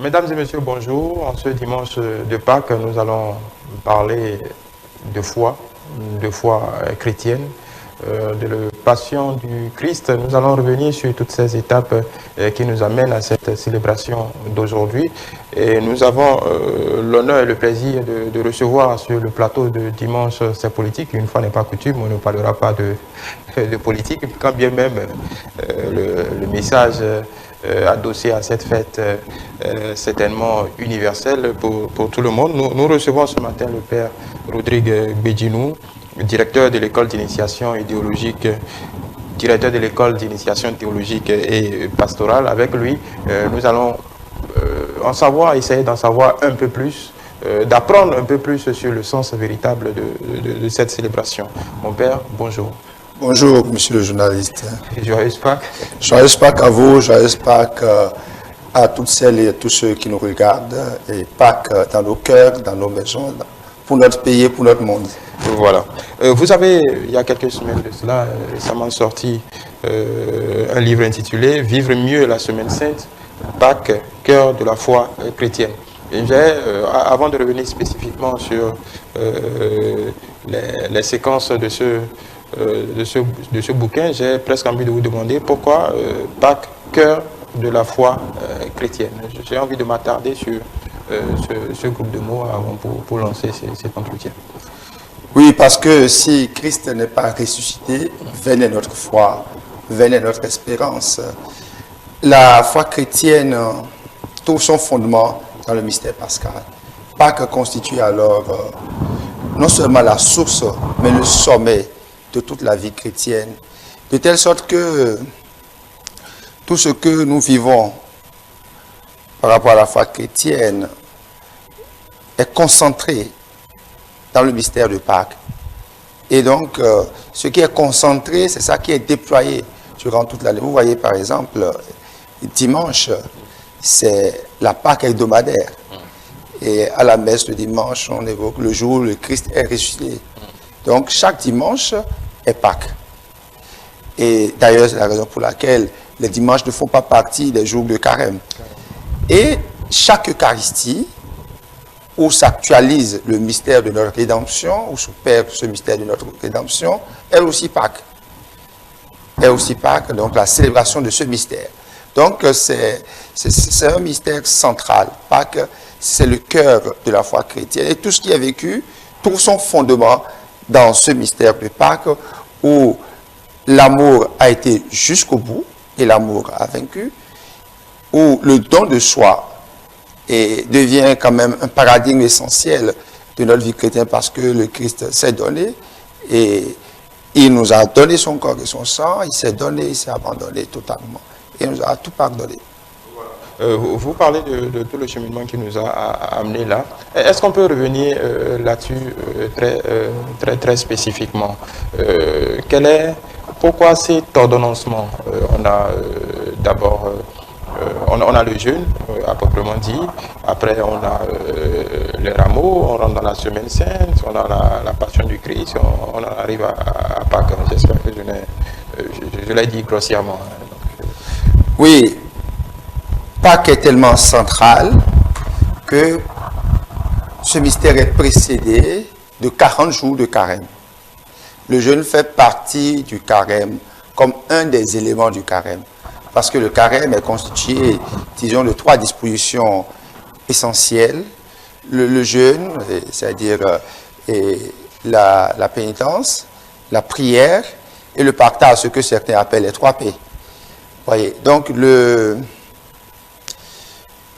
Mesdames et messieurs, bonjour. En ce dimanche de Pâques, nous allons parler de foi chrétienne, de la passion du Christ. Nous allons revenir sur toutes ces étapes qui nous amènent à cette célébration d'aujourd'hui. Et nous avons l'honneur et le plaisir de recevoir sur le plateau de dimanche C'est politique. Une fois n'est pas coutume, on ne parlera pas de politique, quand bien même le message adossé à cette fête certainement universelle pour tout le monde. Nous recevons ce matin le Père Rodrigue Bédinou, directeur de l'école d'initiation idéologique, directeur de l'école d'initiation théologique et pastorale. Avec lui, nous allons essayer d'en savoir un peu plus, d'apprendre un peu plus sur le sens véritable de cette célébration. Mon Père, bonjour. Bonjour, monsieur le journaliste. Joyeuse Pâques. Joyeuse Pâques à vous, joyeuse Pâques à toutes celles et à tous ceux qui nous regardent. Et Pâques dans nos cœurs, dans nos maisons, pour notre pays et pour notre monde. Voilà. Vous avez, il y a quelques semaines de cela, récemment sorti un livre intitulé « Vivre mieux la semaine sainte, Pâques, cœur de la foi chrétienne ». Avant de revenir spécifiquement sur les séquences de ce bouquin, j'ai presque envie de vous demander pourquoi Pâques, cœur de la foi chrétienne. J'ai envie de m'attarder sur ce groupe de mots avant pour lancer cet entretien. Oui, parce que si Christ n'est pas ressuscité, vaine est notre foi, vaine est notre espérance. La foi chrétienne trouve son fondement dans le mystère pascal. Pâques constitue alors non seulement la source, mais le sommet de toute la vie chrétienne, de telle sorte que tout ce que nous vivons par rapport à la foi chrétienne est concentré dans le mystère de Pâques. Et donc, ce qui est concentré, c'est ça qui est déployé durant toute l'année. Vous voyez, par exemple, dimanche, c'est la Pâques hebdomadaire. Et à la messe le dimanche, on évoque le jour où le Christ est ressuscité. Donc, chaque dimanche est Pâques. Et d'ailleurs, c'est la raison pour laquelle les dimanches ne font pas partie des jours de carême. Et chaque Eucharistie, où s'actualise le mystère de notre rédemption, où s'opère ce mystère de notre rédemption, est aussi Pâques. Est aussi Pâques, donc la célébration de ce mystère. Donc c'est un mystère central. Pâques, c'est le cœur de la foi chrétienne. Et tout ce qui est vécu trouve son fondement dans ce mystère de Pâques, où l'amour a été jusqu'au bout, et l'amour a vaincu, où le don de soi et devient quand même un paradigme essentiel de notre vie chrétienne parce que le Christ s'est donné et il nous a donné son corps et son sang, il s'est donné, il s'est abandonné totalement et il nous a tout pardonné. Vous parlez de tout le cheminement qui nous a amené là. Est-ce qu'on peut revenir là-dessus très spécifiquement? Pourquoi cet ordonnancement? On a d'abord on a le jeûne, à proprement dit. Après, on a les rameaux, on rentre dans la semaine sainte, on a la passion du Christ, on arrive à Pâques. J'espère que je l'ai dit grossièrement. Oui, Pâques est tellement central que ce mystère est précédé de 40 jours de carême. Le jeûne fait partie du carême comme un des éléments du carême. Parce que le carême est constitué, disons, de 3 dispositions essentielles. Le jeûne, c'est-à-dire la pénitence, la prière et le partage, ce que certains appellent les 3 P. Voyez, donc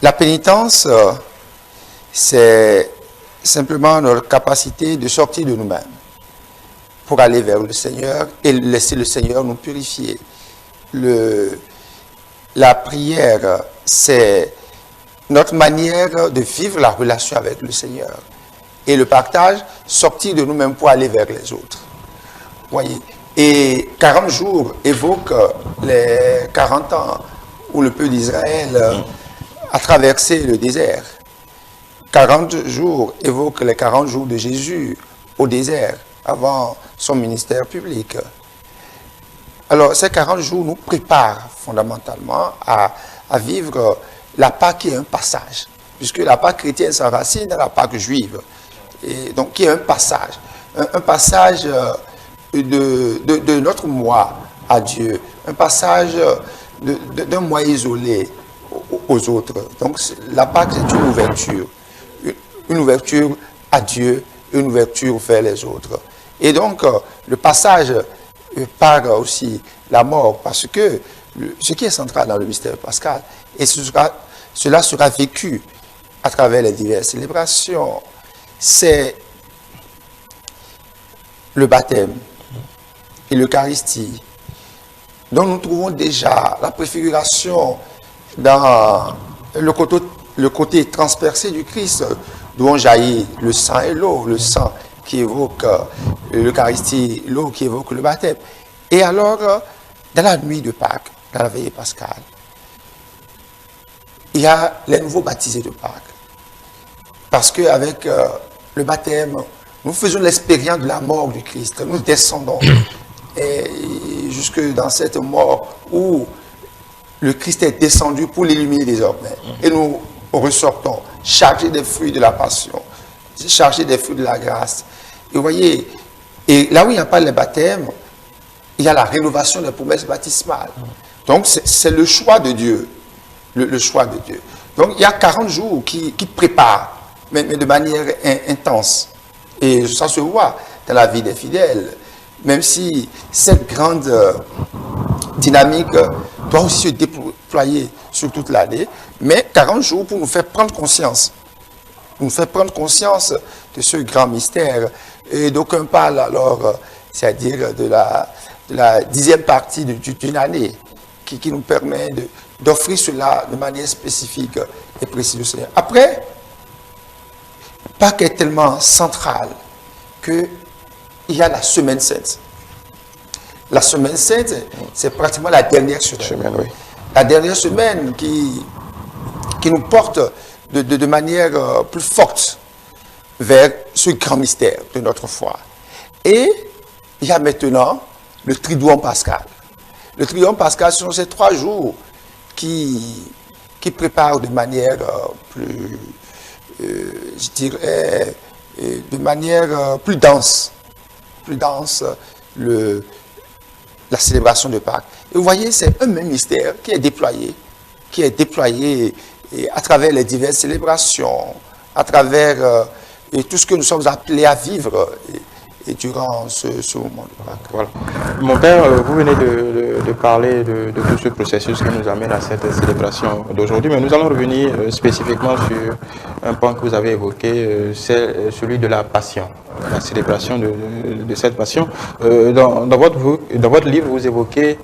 la pénitence, c'est simplement notre capacité de sortir de nous-mêmes pour aller vers le Seigneur et laisser le Seigneur nous purifier. La prière, c'est notre manière de vivre la relation avec le Seigneur. Et le partage, sortir de nous-mêmes pour aller vers les autres. Voyez. Et 40 jours évoquent les 40 ans où le peuple d'Israël a traversé le désert. 40 jours évoquent les 40 jours de Jésus au désert, avant son ministère public. Alors, ces 40 jours nous préparent fondamentalement à vivre la Pâque est un passage, puisque la Pâque chrétienne s'enracine dans la Pâque juive. Et donc, il y a un passage, un passage de notre moi à Dieu, un passage d'un moi isolé aux autres. Donc, la Pâque, c'est une ouverture à Dieu, une ouverture vers les autres. Et donc, le passage par aussi la mort, parce que ce qui est central dans le mystère pascal, et cela sera vécu à travers les diverses célébrations, c'est le baptême et l'Eucharistie, dont nous trouvons déjà la préfiguration dans le côté transpercé du Christ, d'où jaillit le sang et l'eau, le sang qui évoque l'Eucharistie, l'eau qui évoque le baptême. Et alors, dans la nuit de Pâques, dans la veillée pascale, il y a les nouveaux baptisés de Pâques. Parce qu'avec le baptême, nous faisons l'expérience de la mort du Christ. Nous descendons jusque dans cette mort où le Christ est descendu pour l'illuminer désormais. Et nous ressortons chargés des fruits de la passion, chargés des fruits de la grâce. Et vous voyez, et là où il n'y a pas le baptême, il y a la rénovation des promesses baptismales. Donc c'est le choix de Dieu. Le choix de Dieu. Donc il y a 40 jours qui préparent, mais de manière intense. Et ça se voit dans la vie des fidèles. Même si cette grande dynamique doit aussi se déployer sur toute l'année, mais 40 jours pour nous faire prendre conscience. Nous faire prendre conscience de ce grand mystère. Et d'aucuns parlent alors, c'est-à-dire de la 10e partie d'une année, qui nous permet d'offrir cela de manière spécifique et précise au Seigneur. Après, Pâques est tellement central qu'il y a la Semaine Sainte. La Semaine Sainte, c'est pratiquement la dernière semaine. Oui. La dernière semaine qui nous porte de manière plus forte vers ce grand mystère de notre foi. Et il y a maintenant le Triduum pascal. Le Triduum pascal, ce sont ces 3 jours qui préparent de manière plus, je dirais, de manière plus dense la célébration de Pâques. Et vous voyez, c'est un même mystère qui est déployé à travers les diverses célébrations, à travers tout ce que nous sommes appelés à vivre et durant ce moment de Pâques. Voilà. Mon père, vous venez de parler de tout ce processus qui nous amène à cette célébration d'aujourd'hui, mais nous allons revenir spécifiquement sur un point que vous avez évoqué, c'est celui de la passion, la célébration de cette passion. Dans votre livre, vous évoquez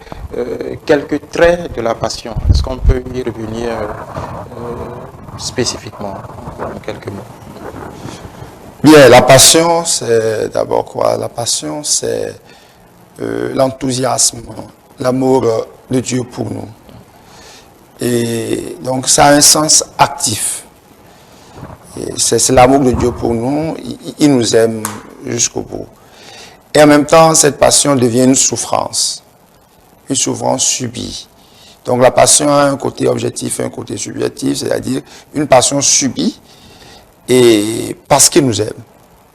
quelques traits de la passion. Est-ce qu'on peut y revenir spécifiquement en quelques mots? Bien, la passion, c'est d'abord quoi? La passion, c'est l'enthousiasme, l'amour de Dieu pour nous. Et donc, ça a un sens actif. C'est l'amour de Dieu pour nous. Il nous aime jusqu'au bout. Et en même temps, cette passion devient une souffrance subie. Donc, la passion a un côté objectif et un côté subjectif, c'est-à-dire une passion subie. Et parce qu'il nous aime,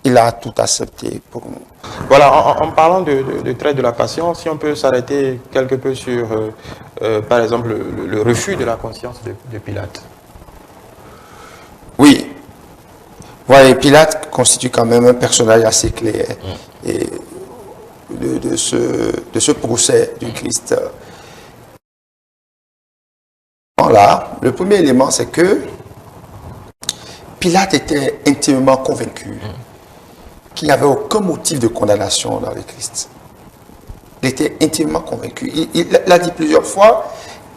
il a tout accepté pour nous. Voilà, en parlant de traits de la passion, si on peut s'arrêter quelque peu sur, par exemple, le refus de la conscience de Pilate. Oui. Voilà, Pilate constitue quand même un personnage assez clair et de ce procès du Christ. Là, le premier élément, c'est que Pilate était intimement convaincu qu'il n'y avait aucun motif de condamnation dans le Christ. Il était intimement convaincu. Il l'a dit plusieurs fois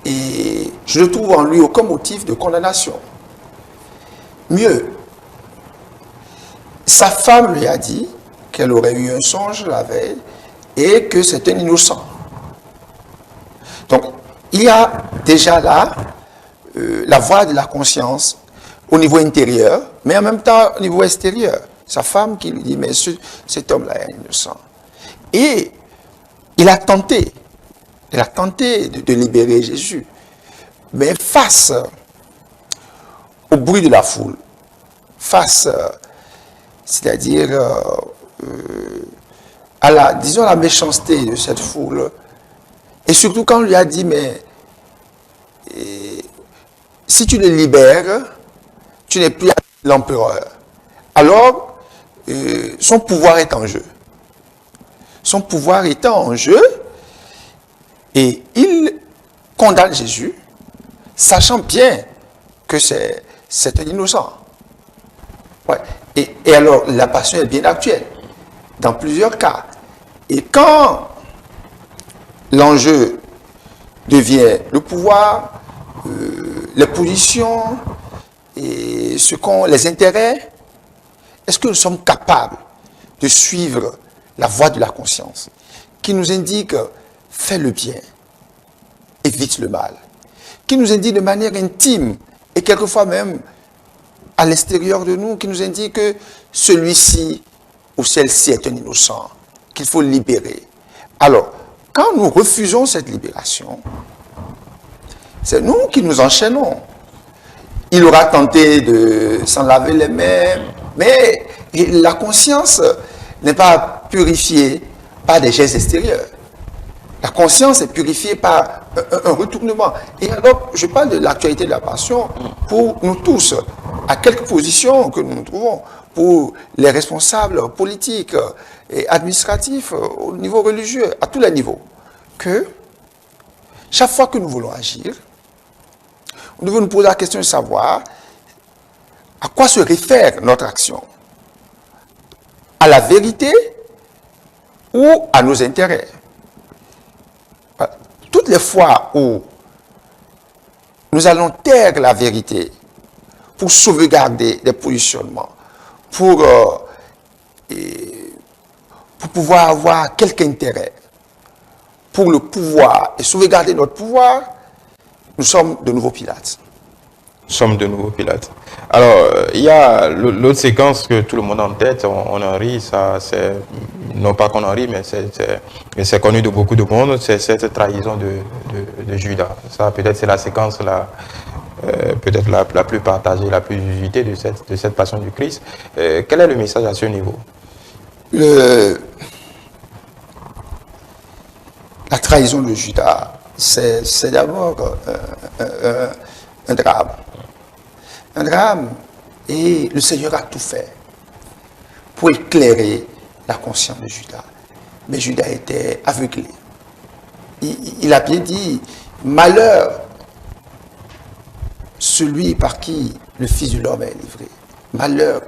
et je ne trouve en lui aucun motif de condamnation. Mieux, sa femme lui a dit qu'elle aurait eu un songe la veille et que c'était un innocent. Donc, il y a déjà là la voix de la conscience au niveau intérieur, mais en même temps au niveau extérieur. Sa femme qui lui dit, mais cet homme-là est innocent. Et il a tenté de libérer Jésus. Mais face bruit de la foule, face, c'est-à-dire à la, disons, la méchanceté de cette foule, et surtout quand on lui a dit, mais si tu le libères, tu n'es plus l'empereur. Alors, son pouvoir est en jeu. Son pouvoir étant en jeu, et il condamne Jésus, sachant bien que c'est un innocent. Ouais. Et alors, la passion est bien actuelle, dans plusieurs cas. Et quand l'enjeu devient le pouvoir, les positions, et ce qu'ont les intérêts, est-ce que nous sommes capables de suivre la voie de la conscience qui nous indique fais le bien, évite le mal, qui nous indique de manière intime et quelquefois même à l'extérieur de nous, qui nous indique que celui-ci ou celle-ci est un innocent, qu'il faut libérer. Alors, quand nous refusons cette libération, c'est nous qui nous enchaînons. Il aura tenté de s'en laver les mains, mais la conscience n'est pas purifiée par des gestes extérieurs. La conscience est purifiée par un retournement. Et alors, je parle de l'actualité de la passion pour nous tous, à quelques positions que nous nous trouvons, pour les responsables politiques et administratifs, au niveau religieux, à tous les niveaux, que chaque fois que nous voulons agir, nous devons nous poser la question de savoir à quoi se réfère notre action. À la vérité ou à nos intérêts. Toutes les fois où nous allons taire la vérité pour sauvegarder des positionnements, pour pouvoir avoir quelque intérêt, pour le pouvoir et sauvegarder notre pouvoir, nous sommes de nouveaux Pilates. Nous sommes de nouveaux Pilates. Alors, il y a l'autre séquence que tout le monde a en tête, on en rit, ça, c'est, non pas qu'on en rit, mais c'est connu de beaucoup de monde, c'est cette trahison de Judas. Ça, peut-être, c'est la séquence peut-être la plus partagée, la plus usitée de cette passion du Christ. Quel est le message à ce niveau? La trahison de Judas, c'est d'abord un drame. Un drame, et le Seigneur a tout fait pour éclairer la conscience de Judas. Mais Judas était aveuglé. Il a bien dit, malheur celui par qui le Fils de l'homme est livré. Malheur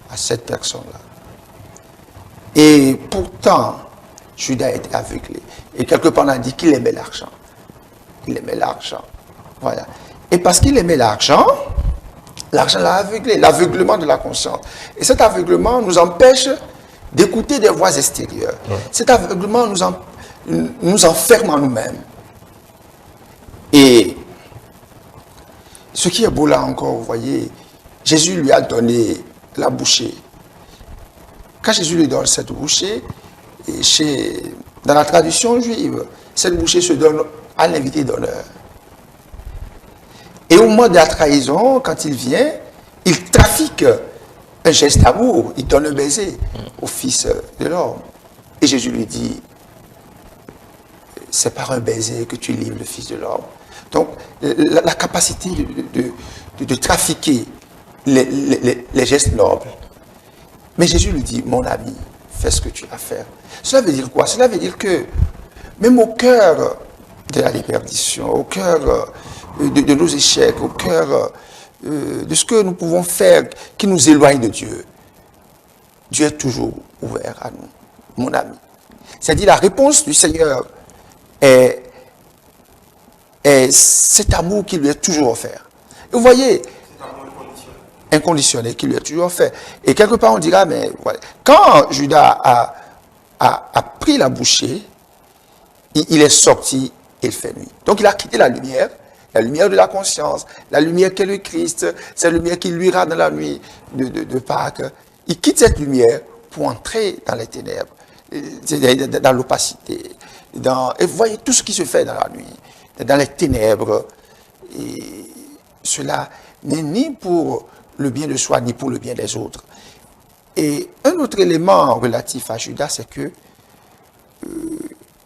à cette personne-là. Et pourtant, Judas était aveuglé. Et quelque part, on a dit qu'il aimait l'argent. Il aimait l'argent. Voilà. Et parce qu'il aimait l'argent l'a aveuglé, l'aveuglement de la conscience. Et cet aveuglement nous empêche d'écouter des voix extérieures. Ouais. Cet aveuglement nous enferme en nous-mêmes. Et ce qui est beau là encore, vous voyez, Jésus lui a donné la bouchée. Quand Jésus lui donne cette bouchée, dans la tradition juive, cette bouchée se donne à l'invité d'honneur. Et au moment de la trahison, quand il vient, il trafique un geste d'amour, il donne un baiser au Fils de l'homme. Et Jésus lui dit, c'est par un baiser que tu livres le Fils de l'homme. Donc, la capacité de trafiquer les gestes nobles. Mais Jésus lui dit, mon ami, fais ce que tu as à faire. Cela veut dire quoi? Cela veut dire que, même au cœur de la déperdition, au cœur de nos échecs, au cœur de ce que nous pouvons faire qui nous éloigne de Dieu, Dieu est toujours ouvert à nous, mon ami. C'est-à-dire la réponse du Seigneur est cet amour qui lui est toujours offert. Et vous voyez, inconditionnel qui lui est toujours offert. Et quelque part on dira, mais voilà, quand Judas a pris la bouchée, il est sorti et il fait nuit. Donc il a quitté la lumière de la conscience, la lumière qu'est le Christ, cette lumière qui luira dans la nuit de Pâques. Il quitte cette lumière pour entrer dans les ténèbres, dans l'opacité. Et vous voyez tout ce qui se fait dans la nuit, dans les ténèbres. Et cela n'est ni pour le bien de soi, ni pour le bien des autres. Et un autre élément relatif à Judas, c'est que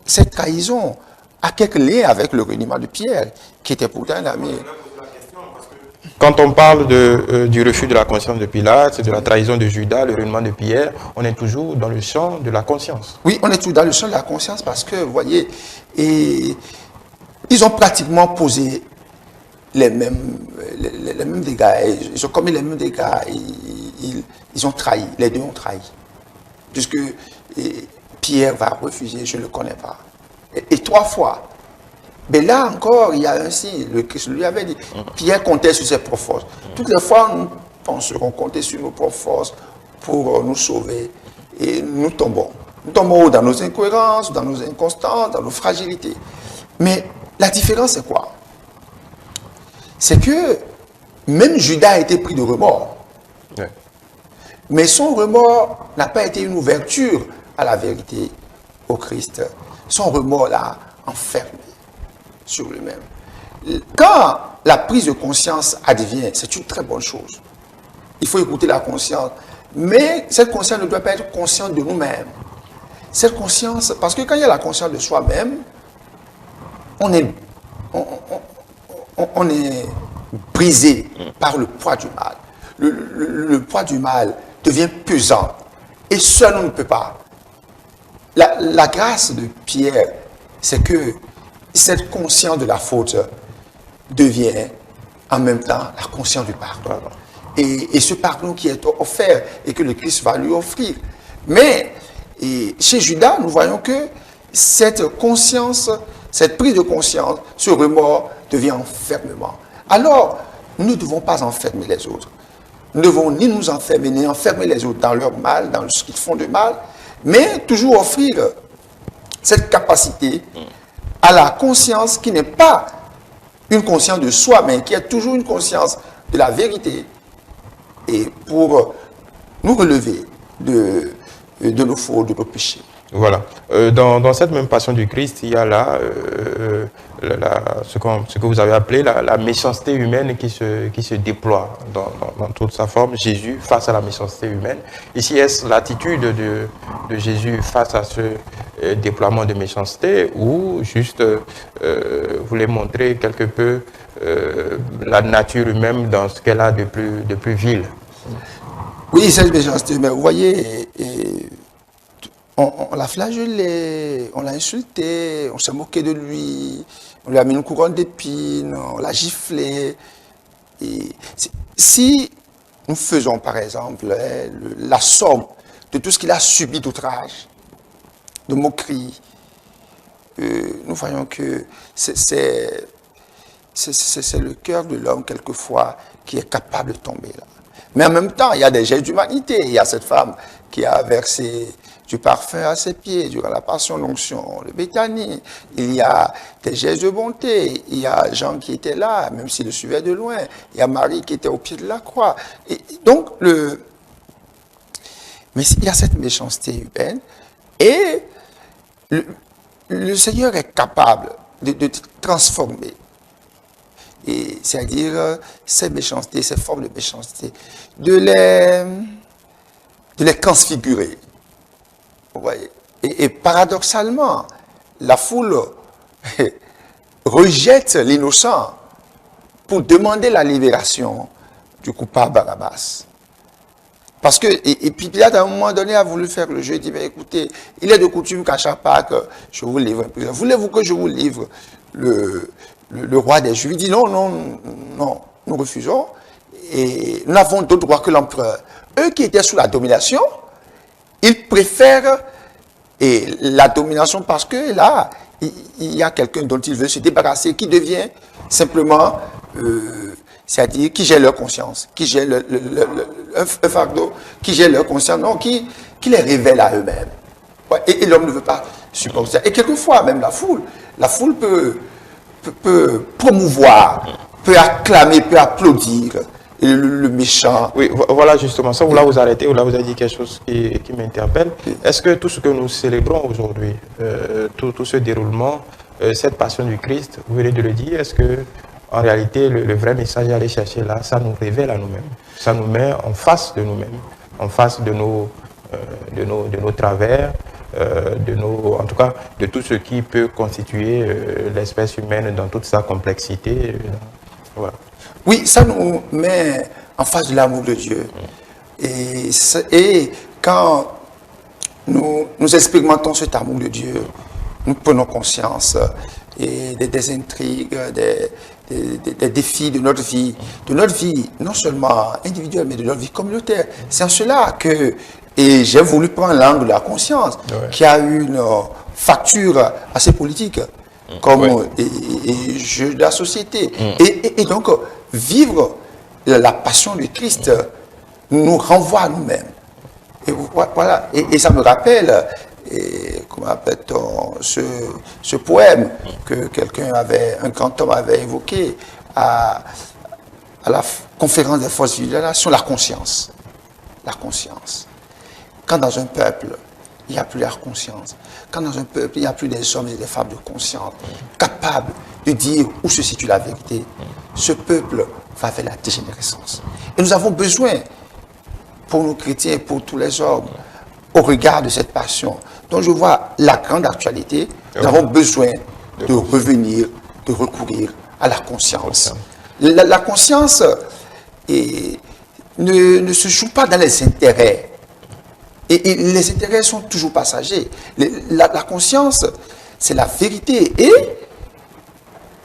cette trahison a quelques liens avec le reniement de Pierre, qui était pourtant un ami. Quand on parle du refus de la conscience de Pilate, de la trahison de Judas, le reniement de Pierre, on est toujours dans le champ de la conscience. Oui, on est toujours dans le champ de la conscience parce que, vous voyez, ils ont pratiquement posé les mêmes dégâts. Ils ont commis les mêmes dégâts. Ils ont trahi, les deux ont trahi. Puisque Pierre va refuser, je ne le connais pas. Et 3 fois. Mais là encore, il y a un signe. Le Christ lui avait dit, Pierre comptait sur ses propres forces. Toutes les fois, nous penserons compter sur nos propres forces pour nous sauver. Et nous tombons. Nous tombons dans nos incohérences, dans nos inconstances, dans nos fragilités. Mais la différence, c'est quoi? C'est que même Judas a été pris de remords. Ouais. Mais son remords n'a pas été une ouverture à la vérité, au Christ. Son remords l'a enfermé sur lui-même. Quand la prise de conscience advient, c'est une très bonne chose. Il faut écouter la conscience. Mais cette conscience ne doit pas être consciente de nous-mêmes. Cette conscience, parce que quand il y a la conscience de soi-même, on est brisé par le poids du mal. Le poids du mal devient pesant. Et seul on ne peut pas. La grâce de Pierre, c'est que cette conscience de la faute devient en même temps la conscience du pardon. Et ce pardon qui est offert et que le Christ va lui offrir. Mais chez Judas, nous voyons que cette conscience, cette prise de conscience, ce remords devient enfermement. Alors, nous ne devons pas enfermer les autres. Nous ne devons ni nous enfermer, ni enfermer les autres dans leur mal, dans ce qu'ils font de mal, mais toujours offrir cette capacité à la conscience qui n'est pas une conscience de soi, mais qui est toujours une conscience de la vérité, et pour nous relever de nos fautes, de nos péchés. Voilà. Dans cette même passion du Christ, il y a là ce que vous avez appelé la méchanceté humaine qui se déploie dans toute sa forme. Jésus face à la méchanceté humaine. Ici, est-ce l'attitude de Jésus face à ce déploiement de méchanceté ou juste voulez montrer quelque peu la nature humaine dans ce qu'elle a de plus vil? Oui, cette méchanceté, mais vous voyez, on l'a flagellé, on l'a insulté, on s'est moqué de lui, on lui a mis une couronne d'épines, on l'a giflé. Et si nous faisons par exemple la somme de tout ce qu'il a subi d'outrage, de moquerie, nous voyons que c'est le cœur de l'homme quelquefois qui est capable de tomber là. Mais en même temps, il y a des gestes d'humanité. Il y a cette femme qui a versé du parfum à ses pieds durant la passion l'onction de Béthanie. Il y a des gestes de bonté. Il y a Jean qui était là, même s'il le suivait de loin. Il y a Marie qui était au pied de la croix. Et donc, mais il y a cette méchanceté humaine. Et le Seigneur est capable de transformer. Et c'est-à-dire ces méchancetés, ces formes de méchanceté, de les transfigurer. Vous voyez. Et paradoxalement, la foule rejette l'innocent pour demander la libération du coupable Barabbas. Parce que, et puis Pilate, à un moment donné, a voulu faire le jeu. Il dit, mais écoutez, il est de coutume qu'à chaque Pâques, je vous livre un prisonnier. Voulez-vous que je vous livre le roi des Juifs? Il dit, non, non, non, nous refusons. Et nous n'avons d'autre droit que l'empereur. Eux qui étaient sous la domination, ils préfèrent la domination parce que là, il y a quelqu'un dont ils veulent se débarrasser qui devient simplement... c'est-à-dire qui gère leur conscience, qui gère un fardeau, qui gère leur conscience, non, qui les révèle à eux-mêmes. Ouais, et l'homme ne veut pas supporter ça. Et quelquefois, même la foule peut promouvoir, peut acclamer, peut applaudir le méchant. Oui, voilà justement, ça, vous là vous arrêtez, vous là vous avez dit quelque chose qui m'interpelle. Est-ce que tout ce que nous célébrons aujourd'hui, tout ce déroulement, cette passion du Christ, vous venez de le dire, est-ce que En réalité, le vrai message à aller chercher là, ça nous révèle à nous-mêmes. Ça nous met en face de nous-mêmes, en face de nos travers, en tout cas, de tout ce qui peut constituer l'espèce humaine dans toute sa complexité. Voilà. Oui, ça nous met en face de l'amour de Dieu. Et quand nous expérimentons cet amour de Dieu, nous prenons conscience des intrigues, des défis de notre vie non seulement individuelle, mais de notre vie communautaire. C'est en cela que, et j'ai voulu prendre l'angle de la conscience, qui a une facture assez politique, comme jeu de la société. Et donc, vivre la passion du Christ nous renvoie à nous-mêmes. Et voilà, et ça me rappelle, comment appelle-t-on, ce poème que un grand homme avait évoqué à la conférence des forces vives sur la conscience. La conscience. Quand dans un peuple, il n'y a plus la conscience, quand dans un peuple, il n'y a plus des hommes et des femmes de conscience, capables de dire où se situe la vérité, ce peuple va vers la dégénérescence. Et nous avons besoin, pour nos chrétiens et pour tous les hommes, au regard de cette passion, dont je vois la grande actualité, nous avons besoin de revenir, de recourir à la conscience. La conscience ne se joue pas dans les intérêts. Et les intérêts sont toujours passagers. La conscience, c'est la vérité. Et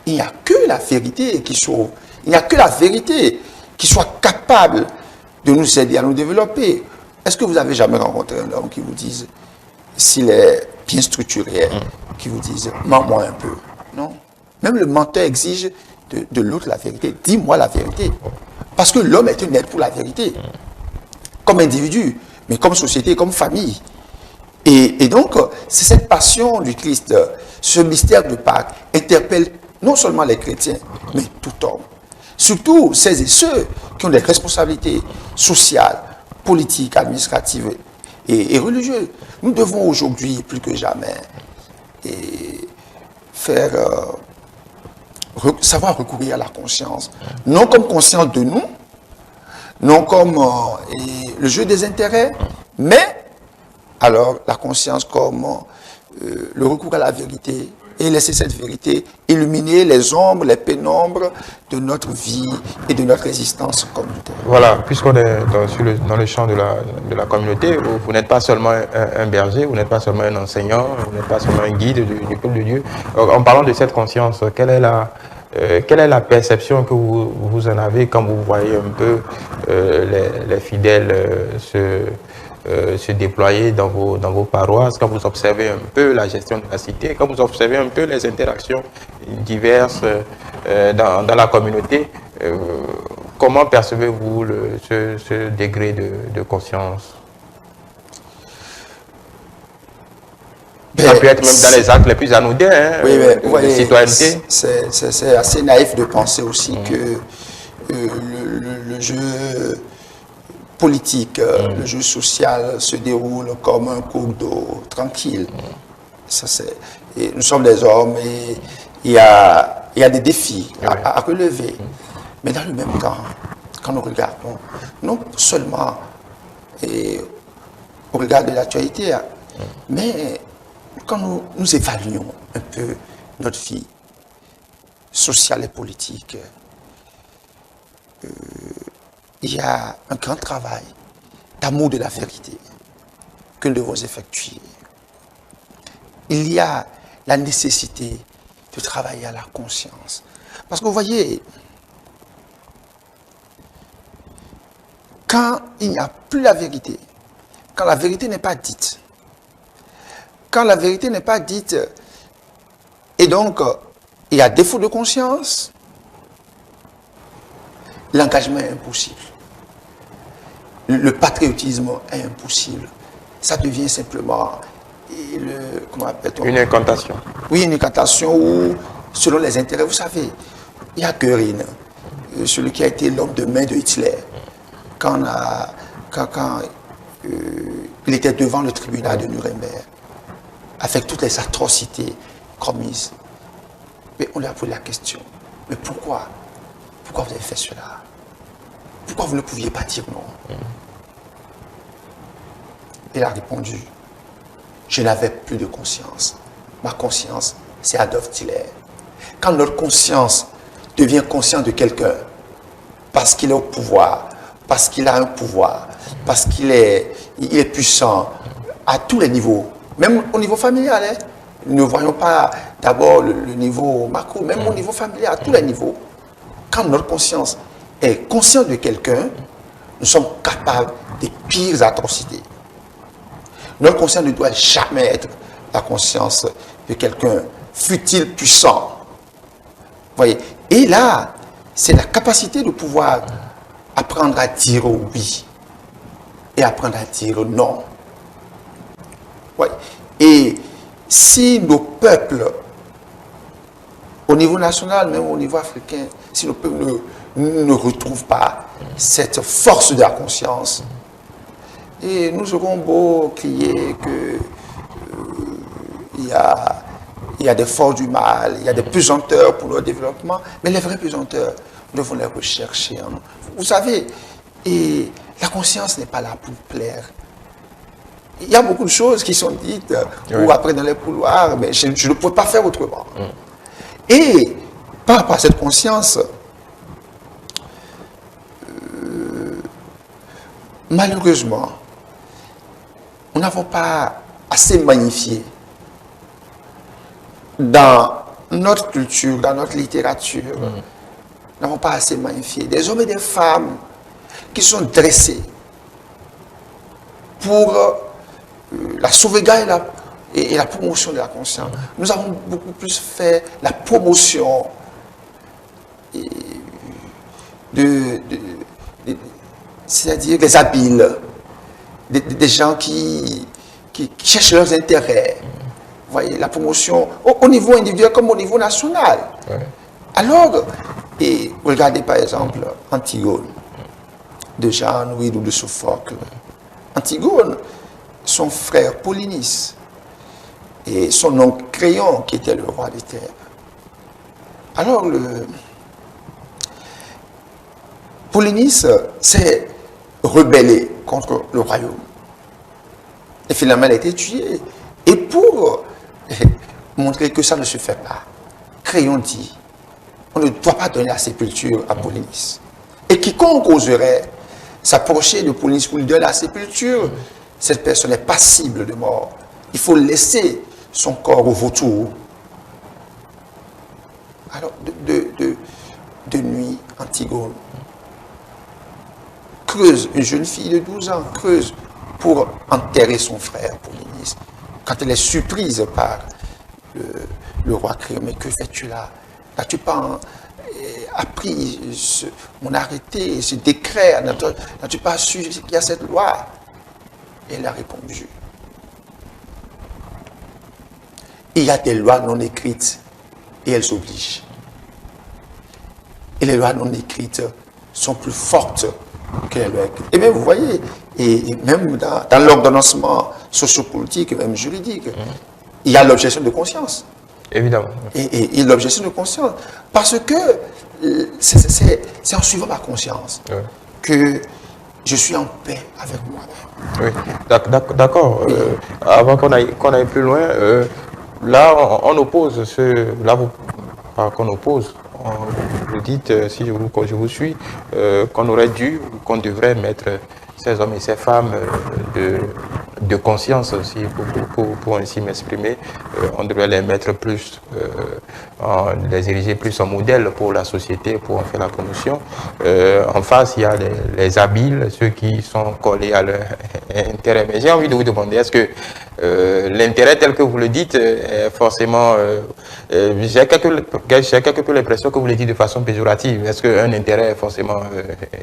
il n'y a que la vérité qui sauve. Il n'y a que la vérité qui soit capable de nous aider à nous développer. Est-ce que vous avez jamais rencontré un homme qui vous dise, s'il est bien structuré, qui vous dise, mens-moi un peu? Non. Même le menteur exige de l'autre la vérité. Dis-moi la vérité. Parce que l'homme est un être pour la vérité. Comme individu, mais comme société, comme famille. Et donc, c'est cette passion du Christ, ce mystère de Pâques, interpelle non seulement les chrétiens, mais tout homme. Surtout celles et ceux qui ont des responsabilités sociales, politiques, administratives et religieuses. Nous devons aujourd'hui, plus que jamais, savoir recourir à la conscience. Non comme conscience de nous, non comme le jeu des intérêts, mais alors la conscience comme le recours à la vérité et laisser cette vérité illuminer les ombres, les pénombres de notre vie et de notre existence communautaire. Voilà, puisqu'on est dans le champ de la communauté, vous n'êtes pas seulement un berger, vous n'êtes pas seulement un enseignant, vous n'êtes pas seulement un guide du peuple de Dieu. En parlant de cette conscience, quelle est la perception que vous en avez quand vous voyez un peu les fidèles se déployer dans vos paroisses, quand vous observez un peu la gestion de la cité, quand vous observez un peu les interactions diverses dans la communauté, comment percevez-vous ce degré de conscience? Ça peut être même dans les actes les plus anodins de citoyenneté. C'est assez naïf de penser aussi que le jeu politique, le jeu social se déroule comme un cours d'eau tranquille. Et nous sommes des hommes et il y a des défis à relever. Mais dans le même temps, quand nous regardons, non seulement au regard de l'actualité, mais quand nous évaluons un peu notre vie sociale et politique, il y a un grand travail d'amour de la vérité que nous devons effectuer. Il y a la nécessité de travailler à la conscience. Parce que vous voyez, quand il n'y a plus la vérité, quand la vérité n'est pas dite, et donc il y a défaut de conscience, l'engagement est impossible. Le patriotisme est impossible. Ça devient simplement une incantation. Oui, une incantation où, selon les intérêts, vous savez, il y a Göring, celui qui a été l'homme de main de Hitler, quand il était devant le tribunal de Nuremberg, avec toutes les atrocités commises. Mais on lui a posé la question, mais pourquoi? Pourquoi vous avez fait cela? Pourquoi vous ne pouviez pas dire non? Il a répondu, je n'avais plus de conscience. Ma conscience, c'est Adolf Hitler. Quand notre conscience devient consciente de quelqu'un, parce qu'il est au pouvoir, parce qu'il a un pouvoir, parce qu'il est puissant à tous les niveaux, même au niveau familial, hein. Ne voyons pas d'abord le niveau macro, même au niveau familial, à tous les niveaux. Quand notre conscience est consciente de quelqu'un, nous sommes capables des pires atrocités. Notre conscience ne doit jamais être la conscience de quelqu'un, fût-il puissant. Voyez. Et là, c'est la capacité de pouvoir apprendre à dire oui et apprendre à dire non. Voyez. Et si nos peuples, au niveau national, même au niveau africain, si nos peuples ne retrouvent pas cette force de la conscience, et nous aurons beau crier que il y a des forces du mal, il y a des pesanteurs pour leur développement, mais les vrais pesanteurs, nous devons les rechercher. Hein. Vous savez, et la conscience n'est pas là pour plaire. Il y a beaucoup de choses qui sont dites ou après dans les couloirs, mais je ne peux pas faire autrement. Et par rapport à cette conscience, malheureusement, nous n'avons pas assez magnifié dans notre culture, dans notre littérature, nous n'avons pas assez magnifié des hommes et des femmes qui sont dressés pour la sauvegarde et la promotion de la conscience. Nous avons beaucoup plus fait la promotion c'est-à-dire des habiles, des gens qui cherchent leurs intérêts. Vous voyez, la promotion au niveau individuel comme au niveau national. Ouais. Alors, et regardez par exemple Antigone, de Jeanne ou de Sophocle. Antigone, son frère Polynice et son oncle Créon qui était le roi des terres. Alors, Polynice s'est rebellé contre le royaume. Et finalement, elle a été tuée. Et pour montrer que ça ne se fait pas, Créon dit, on ne doit pas donner la sépulture à Polynice. Et quiconque oserait s'approcher de Polynice pour lui donner la sépulture, cette personne est passible de mort. Il faut laisser son corps au vautour. Alors, de nuit, Antigone creuse, une jeune fille de 12 ans, creuse pour enterrer son frère Polynice. Quand elle est surprise par le roi Créon, mais que fais-tu là? N'as-tu pas appris mon arrêté, ce décret? N'as-tu pas su qu'il y a cette loi? Et elle a répondu, il y a des lois non écrites et elles obligent. Et les lois non écrites sont plus fortes que les lois écrites. Et bien vous voyez, et même dans l'ordonnancement sociopolitique, même juridique, il y a l'objection de conscience. Évidemment. Et l'objection de conscience. Parce que c'est en suivant ma conscience que je suis en paix avec moi-même. Oui, d'accord. Avant qu'on aille plus loin, là, on oppose qu'on oppose. Vous dites, si je vous suis, qu'on aurait dû, qu'on devrait mettre ces hommes et ces femmes de conscience aussi, pour ainsi m'exprimer, on devrait les mettre plus, les ériger plus en modèle pour la société, pour en faire la promotion. En face, il y a les habiles, ceux qui sont collés à leur intérêt. Mais j'ai envie de vous demander, est-ce que l'intérêt tel que vous le dites est forcément... j'ai quelque peu l'impression que vous le dites de façon péjorative. Est-ce qu'un intérêt est forcément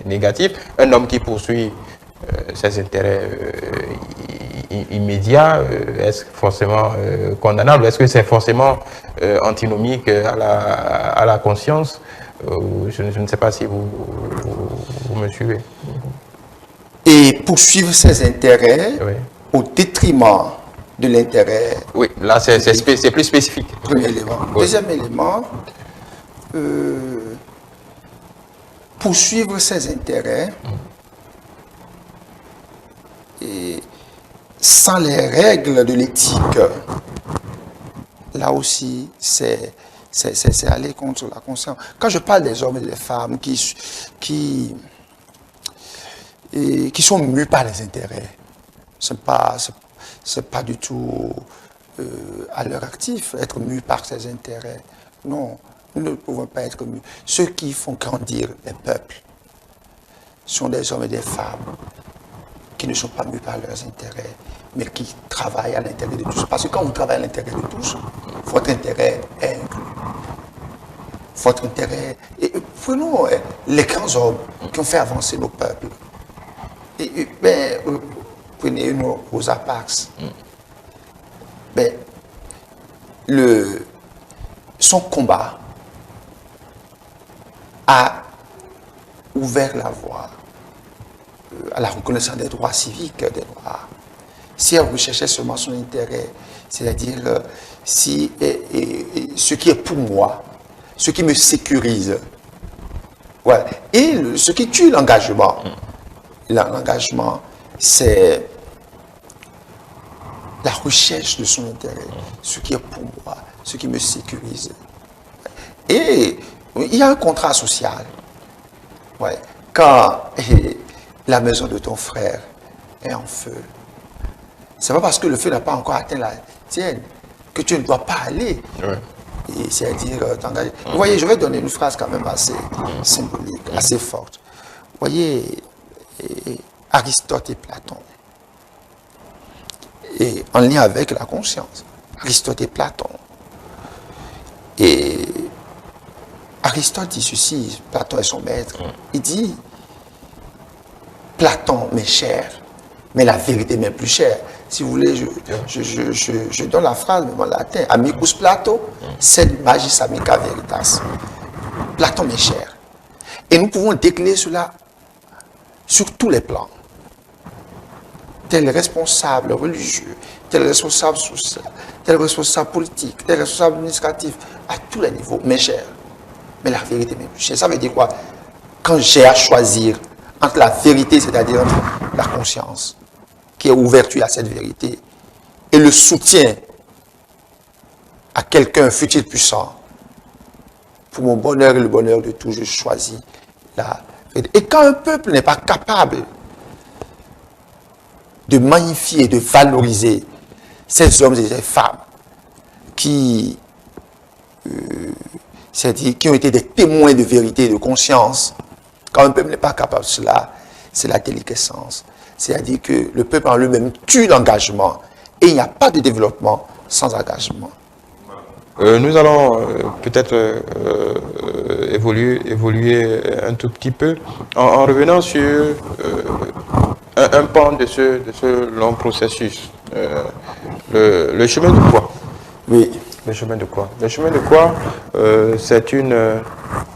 négatif? Un homme qui poursuit ses intérêts immédiats, est-ce forcément condamnable? Est-ce que c'est forcément antinomique à la conscience? Je ne sais pas si vous me suivez. Et poursuivre ses intérêts au détriment de l'intérêt. Oui, là c'est plus spécifique. Premier élément. Deuxième élément, poursuivre ses intérêts et sans les règles de l'éthique, là aussi, c'est aller contre la conscience. Quand je parle des hommes et des femmes qui sont mus par les intérêts, c'est pas du tout à leur actif, être mus par ses intérêts. Non, nous ne pouvons pas être mus. Ceux qui font grandir les peuples sont des hommes et des femmes qui ne sont pas mus par leurs intérêts, mais qui travaillent à l'intérêt de tous. Parce que quand vous travaillez à l'intérêt de tous, votre intérêt est inclus. Votre intérêt... Et prenons les grands hommes qui ont fait avancer nos peuples. Prenez une Rosa Parks. Son combat a ouvert la voie à la reconnaissance des droits civiques des Noirs. Si elle recherchait seulement son intérêt, c'est-à-dire ce qui est pour moi, ce qui me sécurise, voilà. Et ce qui tue l'engagement. L'engagement, c'est la recherche de son intérêt, ce qui est pour moi, ce qui me sécurise. Et il y a un contrat social. Ouais. Quand la maison de ton frère est en feu, c'est pas parce que le feu n'a pas encore atteint la tienne que tu ne dois pas aller. Ouais. Et c'est-à-dire t'engager. Vous voyez, je vais donner une phrase quand même assez symbolique, assez forte. Vous voyez, Aristote et Platon, et en lien avec la conscience, Aristote et Platon. Et Aristote dit ceci, Platon est son maître, il dit, Platon m'est cher, mais la vérité m'est plus chère. Si vous voulez, je donne la phrase même en latin, amicus Plato, sed magis amica veritas. Platon m'est cher. Et nous pouvons décliner cela sur tous les plans. Tel responsable religieux, tel responsable social, tel responsable politique, tel responsable administratif, à tous les niveaux, m'est cher. Mais la vérité m'est plus chère. Ça veut dire quoi? Quand j'ai à choisir entre la vérité, c'est-à-dire la conscience, qui est ouverture à cette vérité, et le soutien à quelqu'un, fut-il puissant, pour mon bonheur et le bonheur de tous, je choisis la vérité. Et quand un peuple n'est pas capable de magnifier, de valoriser ces hommes et ces femmes qui ont été des témoins de vérité et de conscience, quand un peuple n'est pas capable de cela, c'est la déliquescence. C'est-à-dire que le peuple en lui-même tue l'engagement et il n'y a pas de développement sans engagement. Nous allons peut-être évoluer un tout petit peu en revenant sur un pan de ce long processus. Le chemin de croix. Oui. Le chemin de croix. Le chemin de croix, c'est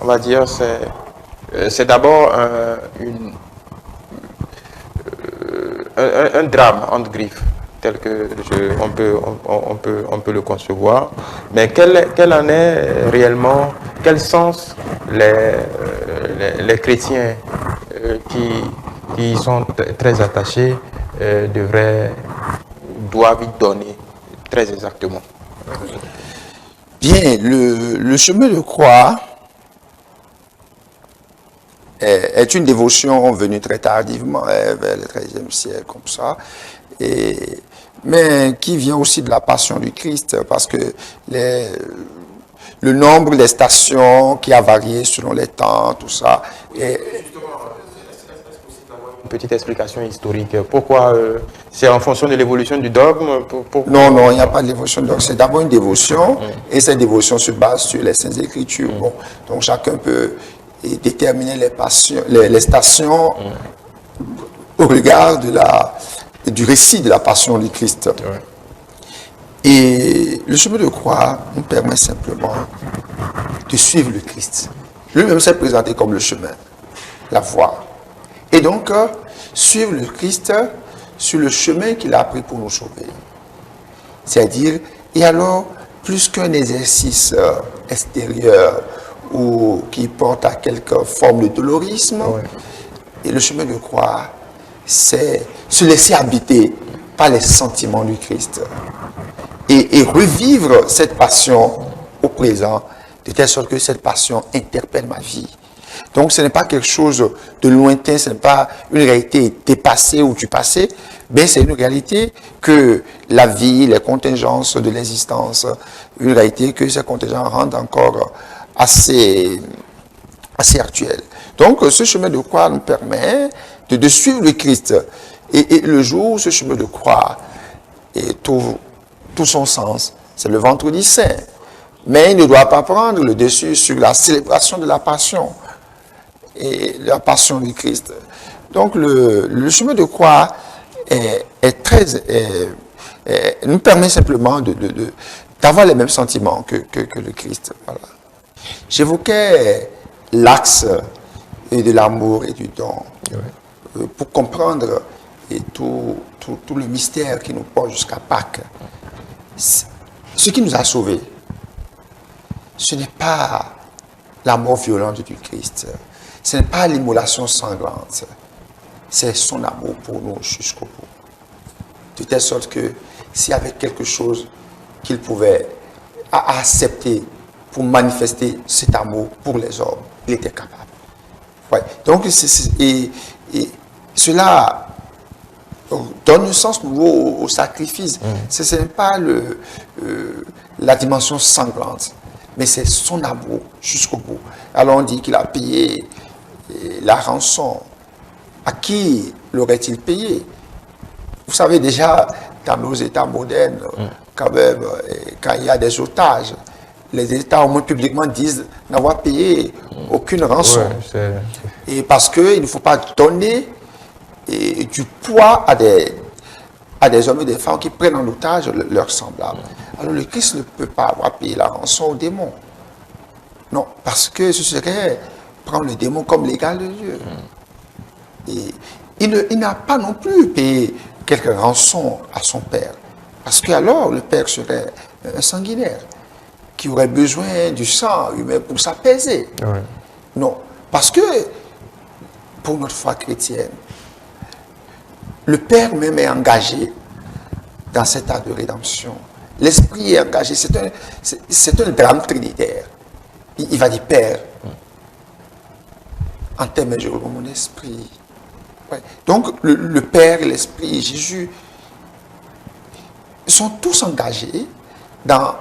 on va dire, c'est d'abord un drame entre griffes, tel que on peut le concevoir. Mais quel en est réellement, quel sens les chrétiens qui y sont très attachés doivent y donner très exactement? Bien, le chemin de croix est une dévotion venue très tardivement, vers le XIIIe siècle, comme ça, mais qui vient aussi de la passion du Christ, parce que le nombre des stations qui a varié selon les temps, tout ça. Une petite explication historique. Pourquoi c'est en fonction de l'évolution du dogme? Non, il n'y a pas d'évolution du dogme. C'est d'abord une dévotion, et cette dévotion se base sur les Saintes Écritures. Bon, donc chacun peut déterminer les stations au regard du récit de la passion du Christ. Et le chemin de croix nous permet simplement de suivre le Christ. Lui-même s'est présenté comme le chemin, la voie. Et donc, suivre le Christ sur le chemin qu'il a pris pour nous sauver. C'est-à-dire, et alors, plus qu'un exercice extérieur ou qui porte à quelque forme de dolorisme. Ouais. Et le chemin de croix, c'est se laisser habiter par les sentiments du Christ et revivre cette passion au présent, de telle sorte que cette passion interpelle ma vie. Donc ce n'est pas quelque chose de lointain, ce n'est pas une réalité dépassée ou du passé, mais c'est une réalité que la vie, les contingences de l'existence, une réalité que ces contingents rendent encore assez actuelle. Donc ce chemin de croix nous permet de suivre le Christ. Et le jour où ce chemin de croix trouve tout son sens, c'est le vendredi saint. Mais il ne doit pas prendre le dessus sur la célébration de la passion et la passion du Christ. Donc le chemin de croix nous permet simplement d'avoir les mêmes sentiments que le Christ. Voilà. J'évoquais l'axe de l'amour et du don. Ouais. Pour comprendre tout le mystère qui nous porte jusqu'à Pâques. Ce qui nous a sauvés, ce n'est pas la mort violente du Christ, ce n'est pas l'immolation sanglante, c'est son amour pour nous jusqu'au bout. De telle sorte que s'il y avait quelque chose qu'il pouvait accepter pour manifester cet amour pour les hommes, il était capable. Ouais. Donc, cela donne un sens nouveau au sacrifice. Ce n'est pas la dimension sanglante, mais c'est son amour jusqu'au bout. Alors on dit qu'il a payé la rançon. À qui l'aurait-il payé? Vous savez déjà, dans nos États modernes, quand même, quand il y a des otages, les États au moins publiquement disent n'avoir payé aucune rançon. Ouais, et parce qu'il ne faut pas donner du poids à des hommes et des femmes qui prennent en otage leurs semblables. Alors le Christ ne peut pas avoir payé la rançon aux démons. Non, parce que ce serait prendre le démon comme l'égal de Dieu. Et il n'a pas non plus payé quelque rançon à son Père. Parce qu'alors le Père serait un sanguinaire qui aurait besoin du sang humain pour s'apaiser. Ouais. Non, parce que pour notre foi chrétienne, le Père même est engagé dans cet acte de rédemption. L'Esprit est engagé. C'est un drame trinitaire. Il va dire, Père, en tes mains je remets mon esprit. Ouais. Donc, le Père et l'Esprit et Jésus sont tous engagés dans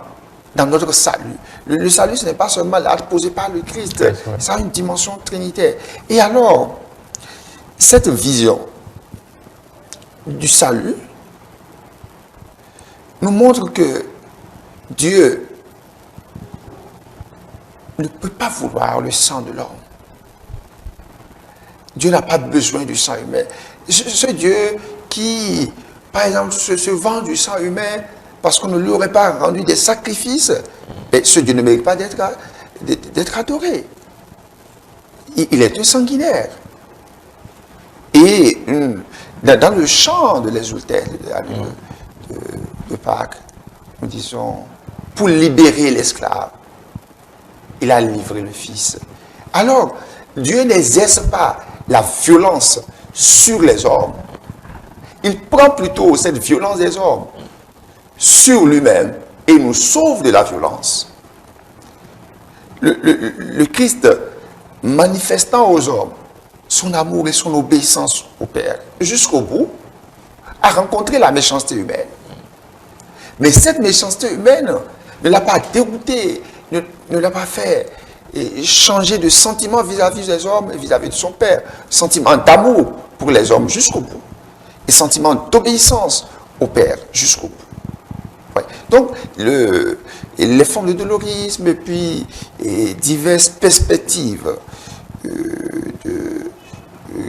notre salut. Le salut, ce n'est pas seulement l'acte posé par le Christ. Ouais, ça a une dimension trinitaire. Et alors, cette vision du salut nous montre que Dieu ne peut pas vouloir le sang de l'homme. Dieu n'a pas besoin du sang humain. Ce Dieu qui, par exemple, se vend du sang humain parce qu'on ne lui aurait pas rendu des sacrifices, mais ce Dieu ne mérite pas d'être adoré. Il est un sanguinaire. Et dans le chant de l'exultet de Pâques, nous disons, pour libérer l'esclave, il a livré le Fils. Alors, Dieu n'exerce pas la violence sur les hommes. Il prend plutôt cette violence des hommes sur lui-même et nous sauve de la violence. Le Christ, manifestant aux hommes son amour et son obéissance au Père, jusqu'au bout, a rencontré la méchanceté humaine. Mais cette méchanceté humaine ne l'a pas dérouté, ne l'a pas fait changer de sentiment vis-à-vis des hommes et vis-à-vis de son Père. Sentiment d'amour pour les hommes jusqu'au bout. Et sentiment d'obéissance au Père jusqu'au bout. Ouais. Donc, les formes de dolorisme et puis diverses perspectives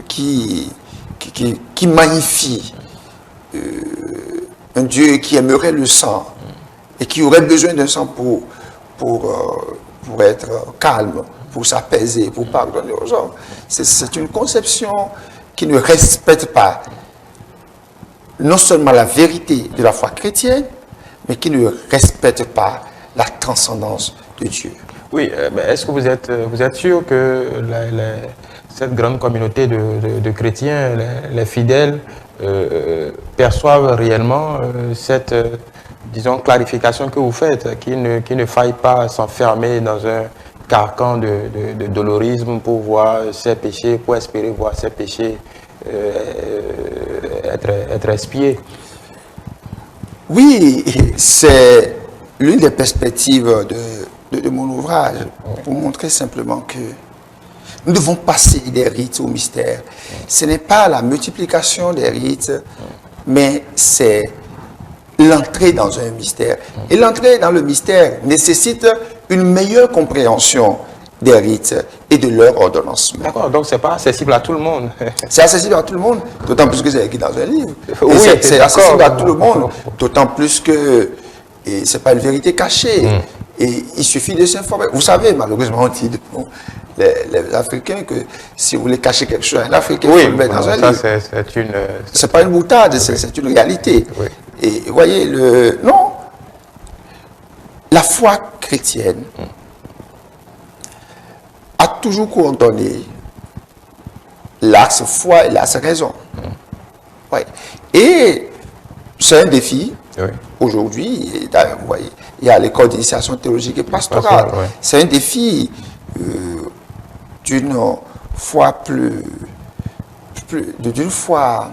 qui magnifient un Dieu qui aimerait le sang et qui aurait besoin d'un sang pour être calme, pour s'apaiser, pour pardonner aux hommes. C'est une conception qui ne respecte pas non seulement la vérité de la foi chrétienne, mais qui ne respecte pas la transcendance de Dieu. Oui, est-ce que vous êtes sûr que cette grande communauté de chrétiens, les fidèles, perçoivent réellement cette, disons, clarification que vous faites, qu'il ne faille pas s'enfermer dans un carcan de dolorisme pour voir ses péchés, pour espérer voir ses péchés être expiés? Oui, c'est l'une des perspectives de mon ouvrage, pour montrer simplement que nous devons passer des rites au mystère. Ce n'est pas la multiplication des rites, mais c'est l'entrée dans un mystère. Et l'entrée dans le mystère nécessite une meilleure compréhension des rites et de leur ordonnancement. D'accord, donc ce n'est pas accessible à tout le monde. C'est accessible à tout le monde, d'autant plus que c'est écrit dans un livre. Oui, c'est accessible à tout le monde, d'autant plus que ce n'est pas une vérité cachée. Et il suffit de s'informer. Vous savez, malheureusement, on dit les Africains que si vous voulez cacher quelque chose à un Africain, il faut le mettre dans un livre. C'est pas une boutade, c'est une réalité. Oui. Et vous voyez, non, la foi chrétienne a toujours coordonné l'axe foi et l'axe raison. Ouais. Et c'est un défi. Oui. Aujourd'hui, vous voyez, il y a l'école d'initiation théologique et pastorale. Ouais. C'est un défi d'une foi d'une foi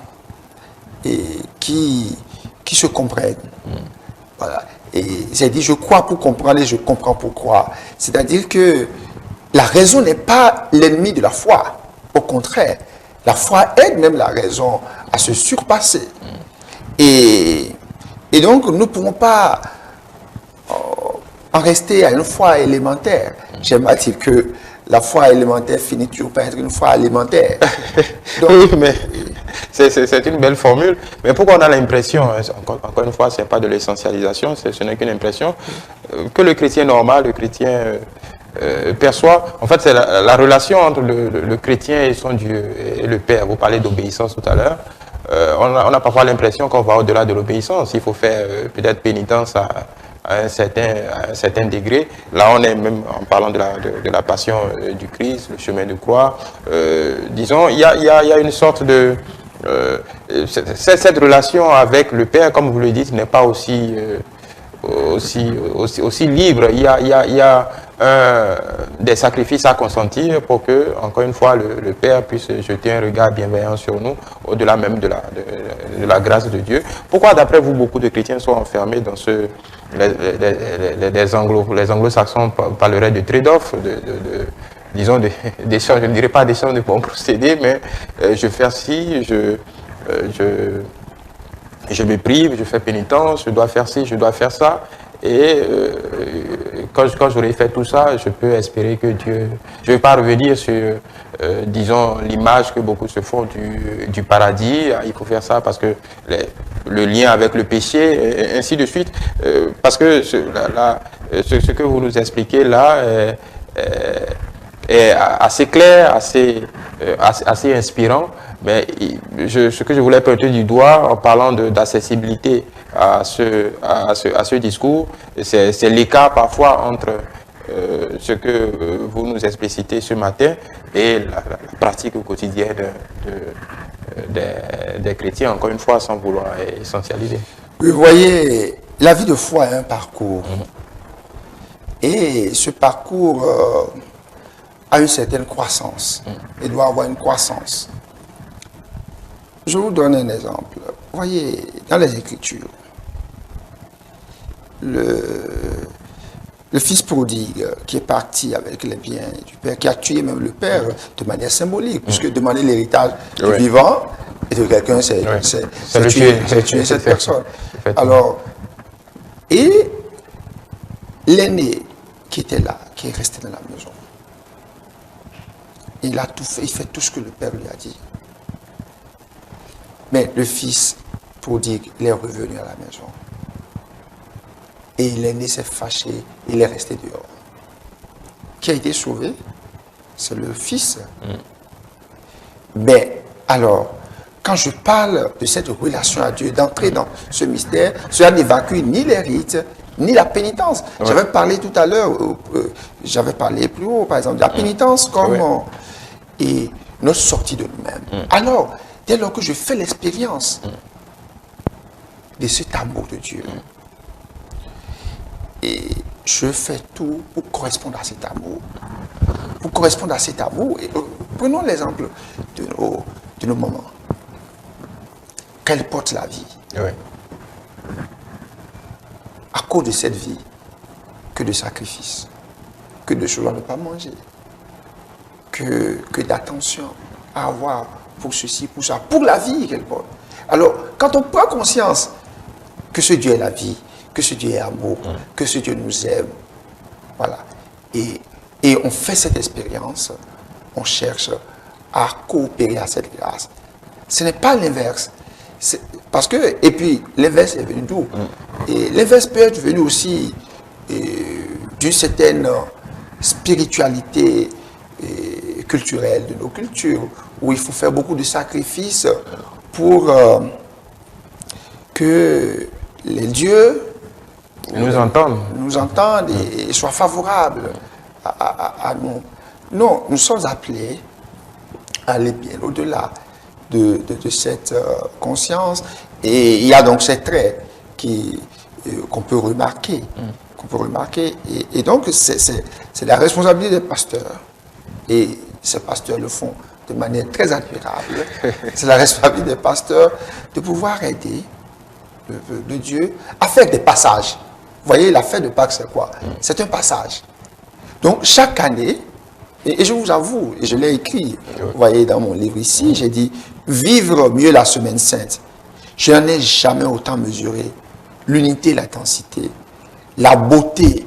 qui se comprenne. Voilà. Et j'ai dit, je crois pour comprendre et je comprends pour croire. C'est-à-dire que la raison n'est pas l'ennemi de la foi. Au contraire, la foi aide même la raison à se surpasser. Et donc, nous ne pouvons pas en rester à une foi élémentaire. J'aime à dire que la foi élémentaire finit toujours par être une foi alimentaire. Donc, oui, mais c'est une belle formule. Mais pourquoi on a l'impression, encore une fois, ce n'est pas de l'essentialisation, ce n'est qu'une impression, que le chrétien normal, le chrétien perçoit, en fait, c'est la relation entre le chrétien et son Dieu, et le Père. Vous parlez d'obéissance tout à l'heure. On a parfois l'impression qu'on va au-delà de l'obéissance. Il faut faire peut-être pénitence à un certain degré. Là, on est même en parlant de la passion du Christ, le chemin de croix. Disons, il y a une sorte de... cette relation avec le Père, comme vous le dites, n'est pas aussi libre. Il y a des sacrifices à consentir pour que, encore une fois, le Père puisse jeter un regard bienveillant sur nous, au-delà même de la grâce de Dieu. Pourquoi, d'après vous, beaucoup de chrétiens sont enfermés dans les anglo-saxons parleraient de trade-off, disons, d'échange, je ne dirais pas d'échange de bons procédés, mais je fais ci, je me prive, je fais pénitence, je dois faire ci, je dois faire ça. Et quand j'aurai fait tout ça, je peux espérer que Dieu... Je ne vais pas revenir sur, disons, l'image que beaucoup se font du paradis. Il faut faire ça parce que le lien avec le péché, et ainsi de suite. Parce que ce que vous nous expliquez là est assez clair, assez inspirant. Mais ce que je voulais pointer du doigt en parlant d'accessibilité à ce discours, c'est l'écart parfois entre ce que vous nous explicitez ce matin et la pratique quotidienne des chrétiens, encore une fois, sans vouloir essentialiser. Vous voyez, la vie de foi est un parcours. Et ce parcours a une certaine croissance. Il doit avoir une croissance. Je vous donne un exemple. Vous voyez, dans les Écritures, le fils prodigue qui est parti avec les biens du père, qui a tué même le père de manière symbolique, puisque demander l'héritage du vivant et de quelqu'un, c'est tuer cette personne. Alors, et l'aîné qui était là, qui est resté dans la maison, il a tout fait, il fait tout ce que le père lui a dit. Mais le fils prodigue, il est revenu à la maison. Et l'aîné s'est fâché, il est resté dehors. Qui a été sauvé? C'est le fils. Mais alors, quand je parle de cette relation à Dieu, d'entrer dans ce mystère, cela n'évacue ni les rites, ni la pénitence. Ouais. J'avais parlé tout à l'heure, j'avais parlé plus haut, par exemple, de la pénitence comme et notre sortie de nous-mêmes. Alors, dès lors que je fais l'expérience de cet amour de Dieu, et je fais tout pour correspondre à cet amour. Pour correspondre à cet amour, et, prenons l'exemple de nos moments. Qu'elle porte la vie. Oui. À cause de cette vie, que de sacrifices, que de choses à ne pas manger, que d'attention à avoir pour ceci, pour ça, pour la vie qu'elle porte. Alors, quand on prend conscience que ce Dieu est la vie, que ce Dieu est amour, que ce Dieu nous aime, voilà, et on fait cette expérience, on cherche à coopérer à cette grâce. Ce n'est pas l'inverse. Parce que, et puis, l'inverse est venu d'où? Et l'inverse peut être venu aussi d'une certaine spiritualité culturelle de nos cultures, où il faut faire beaucoup de sacrifices pour que les dieux nous entendent et soient favorables à nous. Non, nous sommes appelés à aller bien au-delà de cette conscience. Et il y a donc ces traits qu'on peut remarquer. Et donc, c'est la responsabilité des pasteurs. Et ces pasteurs le font de manière très admirable. C'est la responsabilité des pasteurs de pouvoir aider le Dieu à faire des passages. Vous voyez, la fête de Pâques, c'est quoi? C'est un passage. Donc, chaque année, et je vous avoue, et je l'ai écrit, vous voyez dans mon livre ici, j'ai dit, vivre mieux la semaine sainte. Je n'en ai jamais autant mesuré l'unité, l'intensité, la beauté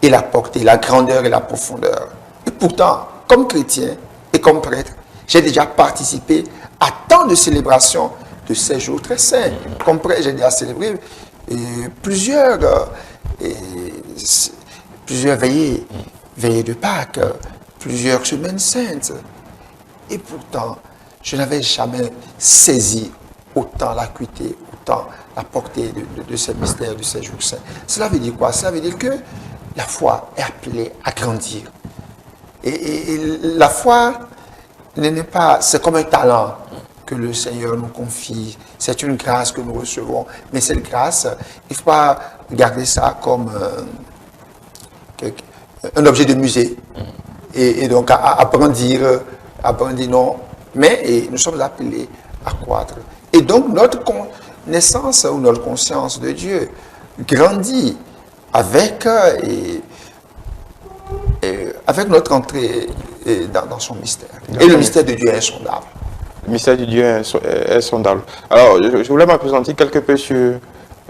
et la portée, la grandeur et la profondeur. Et pourtant, comme chrétien et comme prêtre, j'ai déjà participé à tant de célébrations de ces jours très saints. Comme prêtre, j'ai déjà célébré plusieurs veillées de Pâques, plusieurs semaines saintes. Et pourtant, je n'avais jamais saisi autant l'acuité, autant la portée de ces mystères, de ces jours saints. Cela veut dire quoi? Cela veut dire que la foi est appelée à grandir. Et la foi n'est pas, c'est comme un talent que le Seigneur nous confie. C'est une grâce que nous recevons. Mais cette grâce, il ne faut pas regarder ça comme un objet de musée. Et donc à grandir, non. Mais nous sommes appelés à croître. Et donc notre connaissance ou notre conscience de Dieu grandit avec notre entrée dans son mystère. Et le mystère de Dieu est insondable. Le mystère du Dieu est insondable. Alors, je voulais m'appesantir quelque peu sur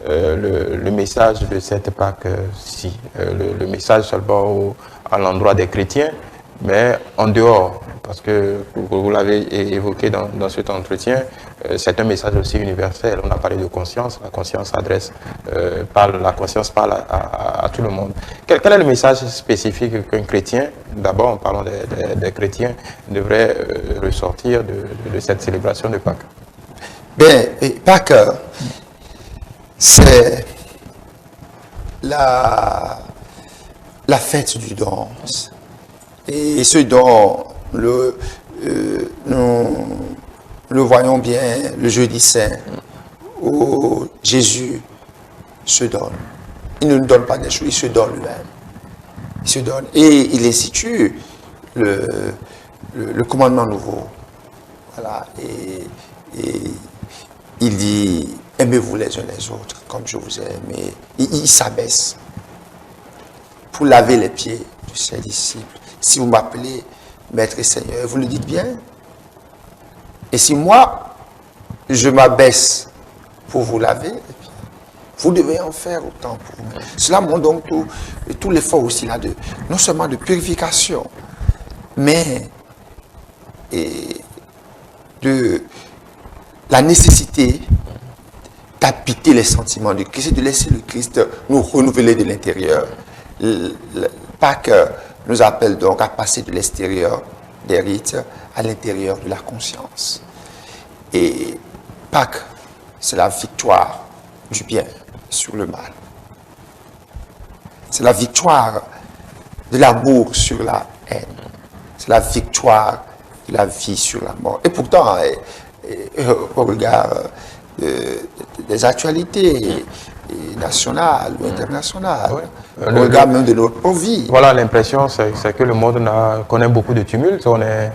le message de cette Pâques-ci. Le message seulement à l'endroit des chrétiens, mais en dehors, parce que vous l'avez évoqué dans cet entretien, c'est un message aussi universel. On a parlé de conscience, la conscience parle à tout le monde. Quel est le message spécifique qu'un chrétien, d'abord en parlant des chrétiens, devrait ressortir de cette célébration de Pâques? Bien, Pâques, c'est la fête du don. Et ce don, nous le voyons bien le jeudi saint, où Jésus se donne. Il ne nous donne pas des choses, il se donne lui-même. Il se donne. Et il institue le commandement nouveau. Voilà. Et il dit, aimez-vous les uns les autres, comme je vous aime. Et il s'abaisse pour laver les pieds de ses disciples. Si vous m'appelez Maître et Seigneur, vous le dites bien. Et si moi, je m'abaisse pour vous laver, vous devez en faire autant pour vous. Cela montre donc tout l'effort aussi là, non seulement de purification, mais de la nécessité d'habiter les sentiments du Christ et de laisser le Christ nous renouveler de l'intérieur. Pâques nous appelle donc à passer de l'extérieur des rites à l'intérieur de la conscience. Et Pâques, c'est la victoire du bien sur le mal. C'est la victoire de l'amour sur la haine. C'est la victoire de la vie sur la mort. Et pourtant, au regard des actualités nationales ou internationales, au regard même de notre vie. Voilà, l'impression, c'est que le monde connaît beaucoup de tumultes. On est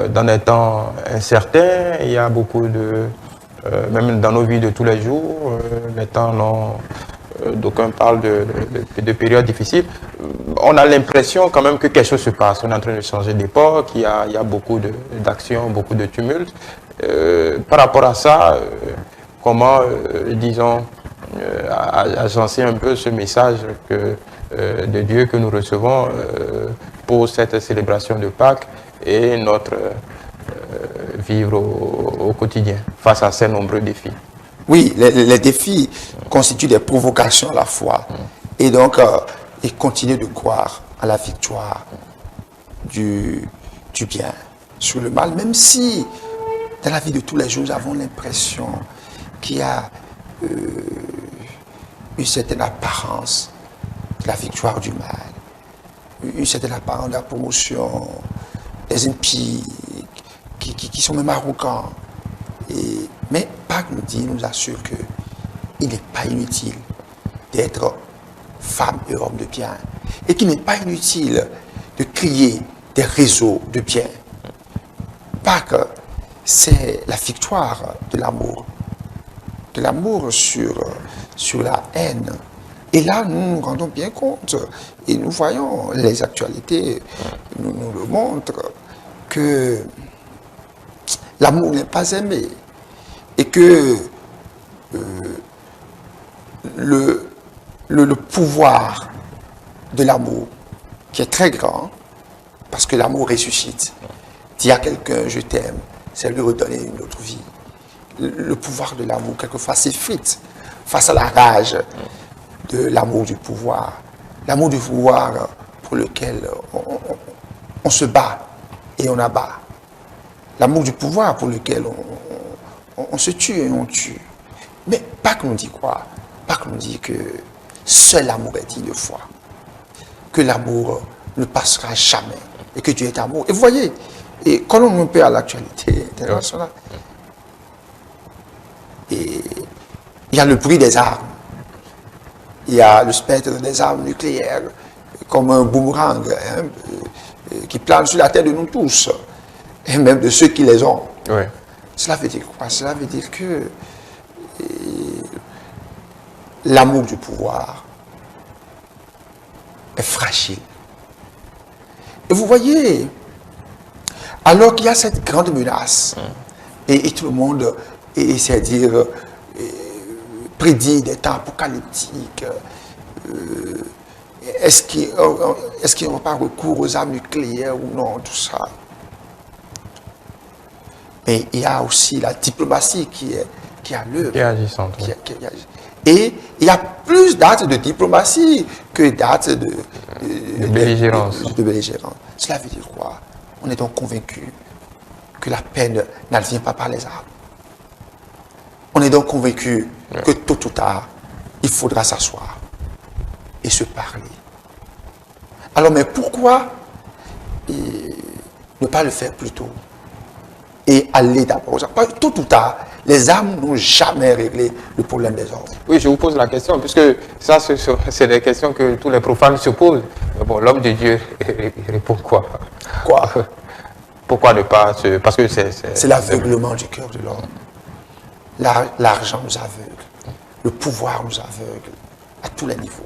dans des temps incertains. Il y a beaucoup de... même dans nos vies de tous les jours, les temps non... D'aucuns parlent de périodes difficiles. On a l'impression quand même que quelque chose se passe. On est en train de changer d'époque, il y a beaucoup d'actions, beaucoup de tumultes. Par rapport à ça, comment, disons, agencer un peu ce message de Dieu que nous recevons pour cette célébration de Pâques et notre vivre au quotidien face à ces nombreux défis? Oui, les défis constituent des provocations à la fois. Et donc, ils continuent de croire à la victoire du bien sur le mal, même si dans la vie de tous les jours, nous avons l'impression qu'il y a une certaine apparence de la victoire du mal, une certaine apparence de la promotion des impies qui sont même arrogants. Mais Pâques nous assure qu'il n'est pas inutile d'être femme et homme de bien et qu'il n'est pas inutile de créer des réseaux de bien. Pâques, c'est la victoire de l'amour sur la haine. Et là, nous nous rendons bien compte et nous voyons les actualités nous le montrent que l'amour n'est pas aimé. Et que le pouvoir de l'amour, qui est très grand, parce que l'amour ressuscite, dire à quelqu'un je t'aime, c'est lui redonner une autre vie. Le pouvoir de l'amour, quelquefois, s'effrite face à la rage de l'amour du pouvoir. L'amour du pouvoir pour lequel on se bat et on abat. L'amour du pouvoir pour lequel on se tue et on tue. Mais Pâques nous dit quoi? Pâques nous dit que seul l'amour est digne de foi. Que l'amour ne passera jamais. Et que Dieu est amour. Et vous voyez, et quand on nous perd à l'actualité internationale, et il y a le bruit des armes. Il y a le spectre des armes nucléaires, comme un boomerang, qui plane sur la tête de nous tous, et même de ceux qui les ont. Oui. Cela veut dire quoi? Cela veut dire que l'amour du pouvoir est fragile. Et vous voyez, alors qu'il y a cette grande menace, et tout le monde essaie de dire, prédit des temps apocalyptiques, est-ce qu'il n'y aura pas recours aux armes nucléaires ou non, tout ça. Mais il y a aussi la diplomatie qui est à l'œuvre. Qui est agissante. Et il y a plus d'actes de diplomatie que d'actes de belligérance. Cela veut dire quoi? On est donc convaincu que la peine n'advient pas par les armes. On est donc convaincu que tôt ou tard, il faudra s'asseoir et se parler. Alors, mais pourquoi ne pas le faire plus tôt? Et aller d'abord. Tôt ou tard, les armes n'ont jamais réglé le problème des hommes. Oui, je vous pose la question, puisque ça, c'est des questions que tous les profanes se posent. Mais bon, l'homme de Dieu répond quoi? Quoi? Pourquoi ne pas se... Parce que c'est l'aveuglement du cœur de l'homme. L'argent nous aveugle. Le pouvoir nous aveugle à tous les niveaux.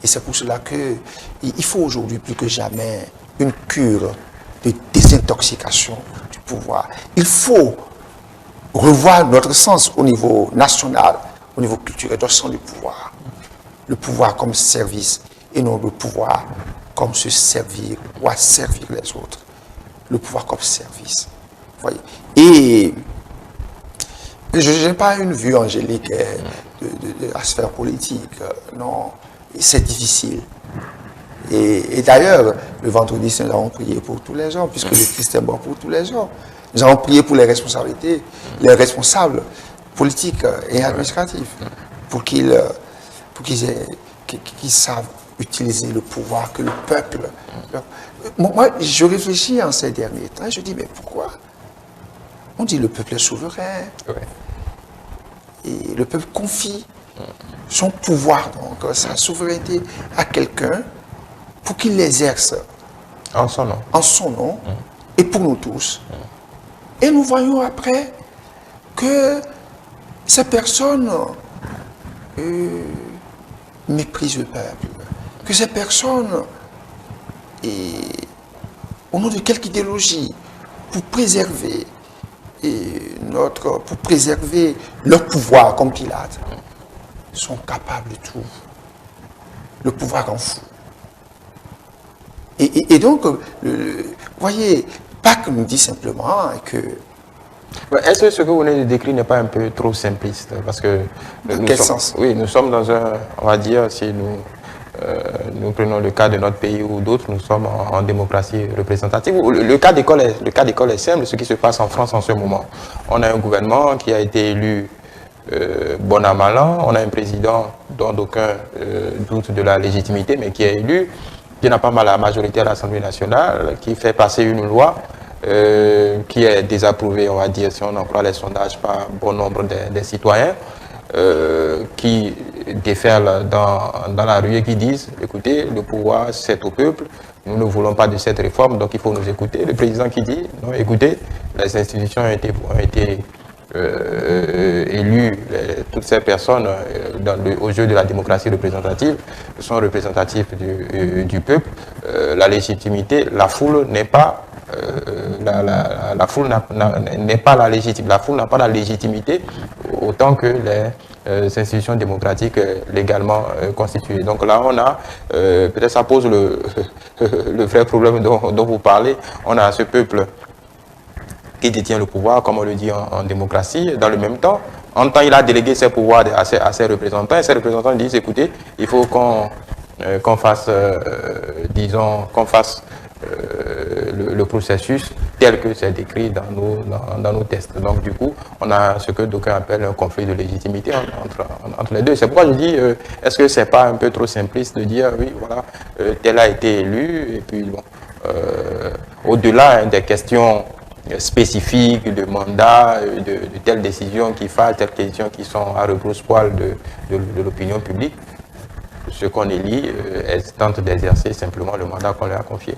Et c'est pour cela qu'il faut aujourd'hui plus que jamais une cure de désintoxication du pouvoir. Il faut revoir notre sens au niveau national, au niveau culturel, notre sens du pouvoir. Le pouvoir comme service et non le pouvoir comme se servir ou à servir les autres. Le pouvoir comme service. Vous voyez? Et je n'ai pas une vue angélique de la sphère politique. Non, c'est difficile. Et d'ailleurs, le vendredi saint, nous avons prié pour tous les gens, puisque le Christ est mort pour tous les gens. Nous avons prié pour les responsabilités, les responsables politiques et administratifs, pour qu'ils aient qui savent utiliser le pouvoir que le peuple... Moi, je réfléchis en ces derniers temps, je dis, mais pourquoi? On dit le peuple est souverain. Ouais. Et le peuple confie son pouvoir, donc sa souveraineté, à quelqu'un pour qu'il l'exerce En son nom. En son nom et pour nous tous. Et nous voyons après que ces personnes méprisent le peuple, que ces personnes, au nom de quelque idéologie, pour préserver leur pouvoir comme Pilate, sont capables de tout. Le pouvoir en fout. Et donc, voyez, Pâques nous dit simplement que... Est-ce que ce que vous venez de décrire n'est pas un peu trop simpliste? Parce que Dans quel sens? Oui, nous sommes dans un, on va dire, si nous prenons le cas de notre pays ou d'autres, nous sommes en démocratie représentative. Le cas d'école est simple, ce qui se passe en France en ce moment. On a un gouvernement qui a été élu bon à mal an, on a un président dont d'aucuns doutent de la légitimité, mais qui est élu, qui n'a pas mal la majorité à l'Assemblée nationale, qui fait passer une loi qui est désapprouvée, on va dire, si on en croit les sondages, par bon nombre des citoyens, qui déferlent dans la rue et qui disent, écoutez, le pouvoir c'est au peuple, nous ne voulons pas de cette réforme, donc il faut nous écouter. Le président qui dit, non, écoutez, les institutions ont été élues, toutes ces personnes au jeu de la démocratie représentative sont représentatives du peuple. La légitimité, la foule n'est pas la foule n'est pas la légitimité. La foule n'a pas la légitimité autant que les institutions démocratiques légalement constituées. Donc là, on a, peut-être ça pose le vrai problème dont vous parlez. On a ce peuple qui détient le pouvoir, comme on le dit en démocratie. Dans le même temps, il a délégué ses pouvoirs à ses représentants. Et ces représentants disent, écoutez, il faut qu'on fasse, disons, le processus tel que c'est décrit dans nos tests. Donc du coup, on a ce que d'aucuns appellent un conflit de légitimité entre les deux. C'est pourquoi je dis, est-ce que c'est pas un peu trop simpliste de dire, oui, voilà, tel a été élu, et puis bon, au-delà des questions spécifiques de mandat, de telles décisions qui fassent, telles décisions qui sont à rebrousse-poil de l'opinion publique, ce qu'on élit, elles tentent d'exercer simplement le mandat qu'on leur a confié.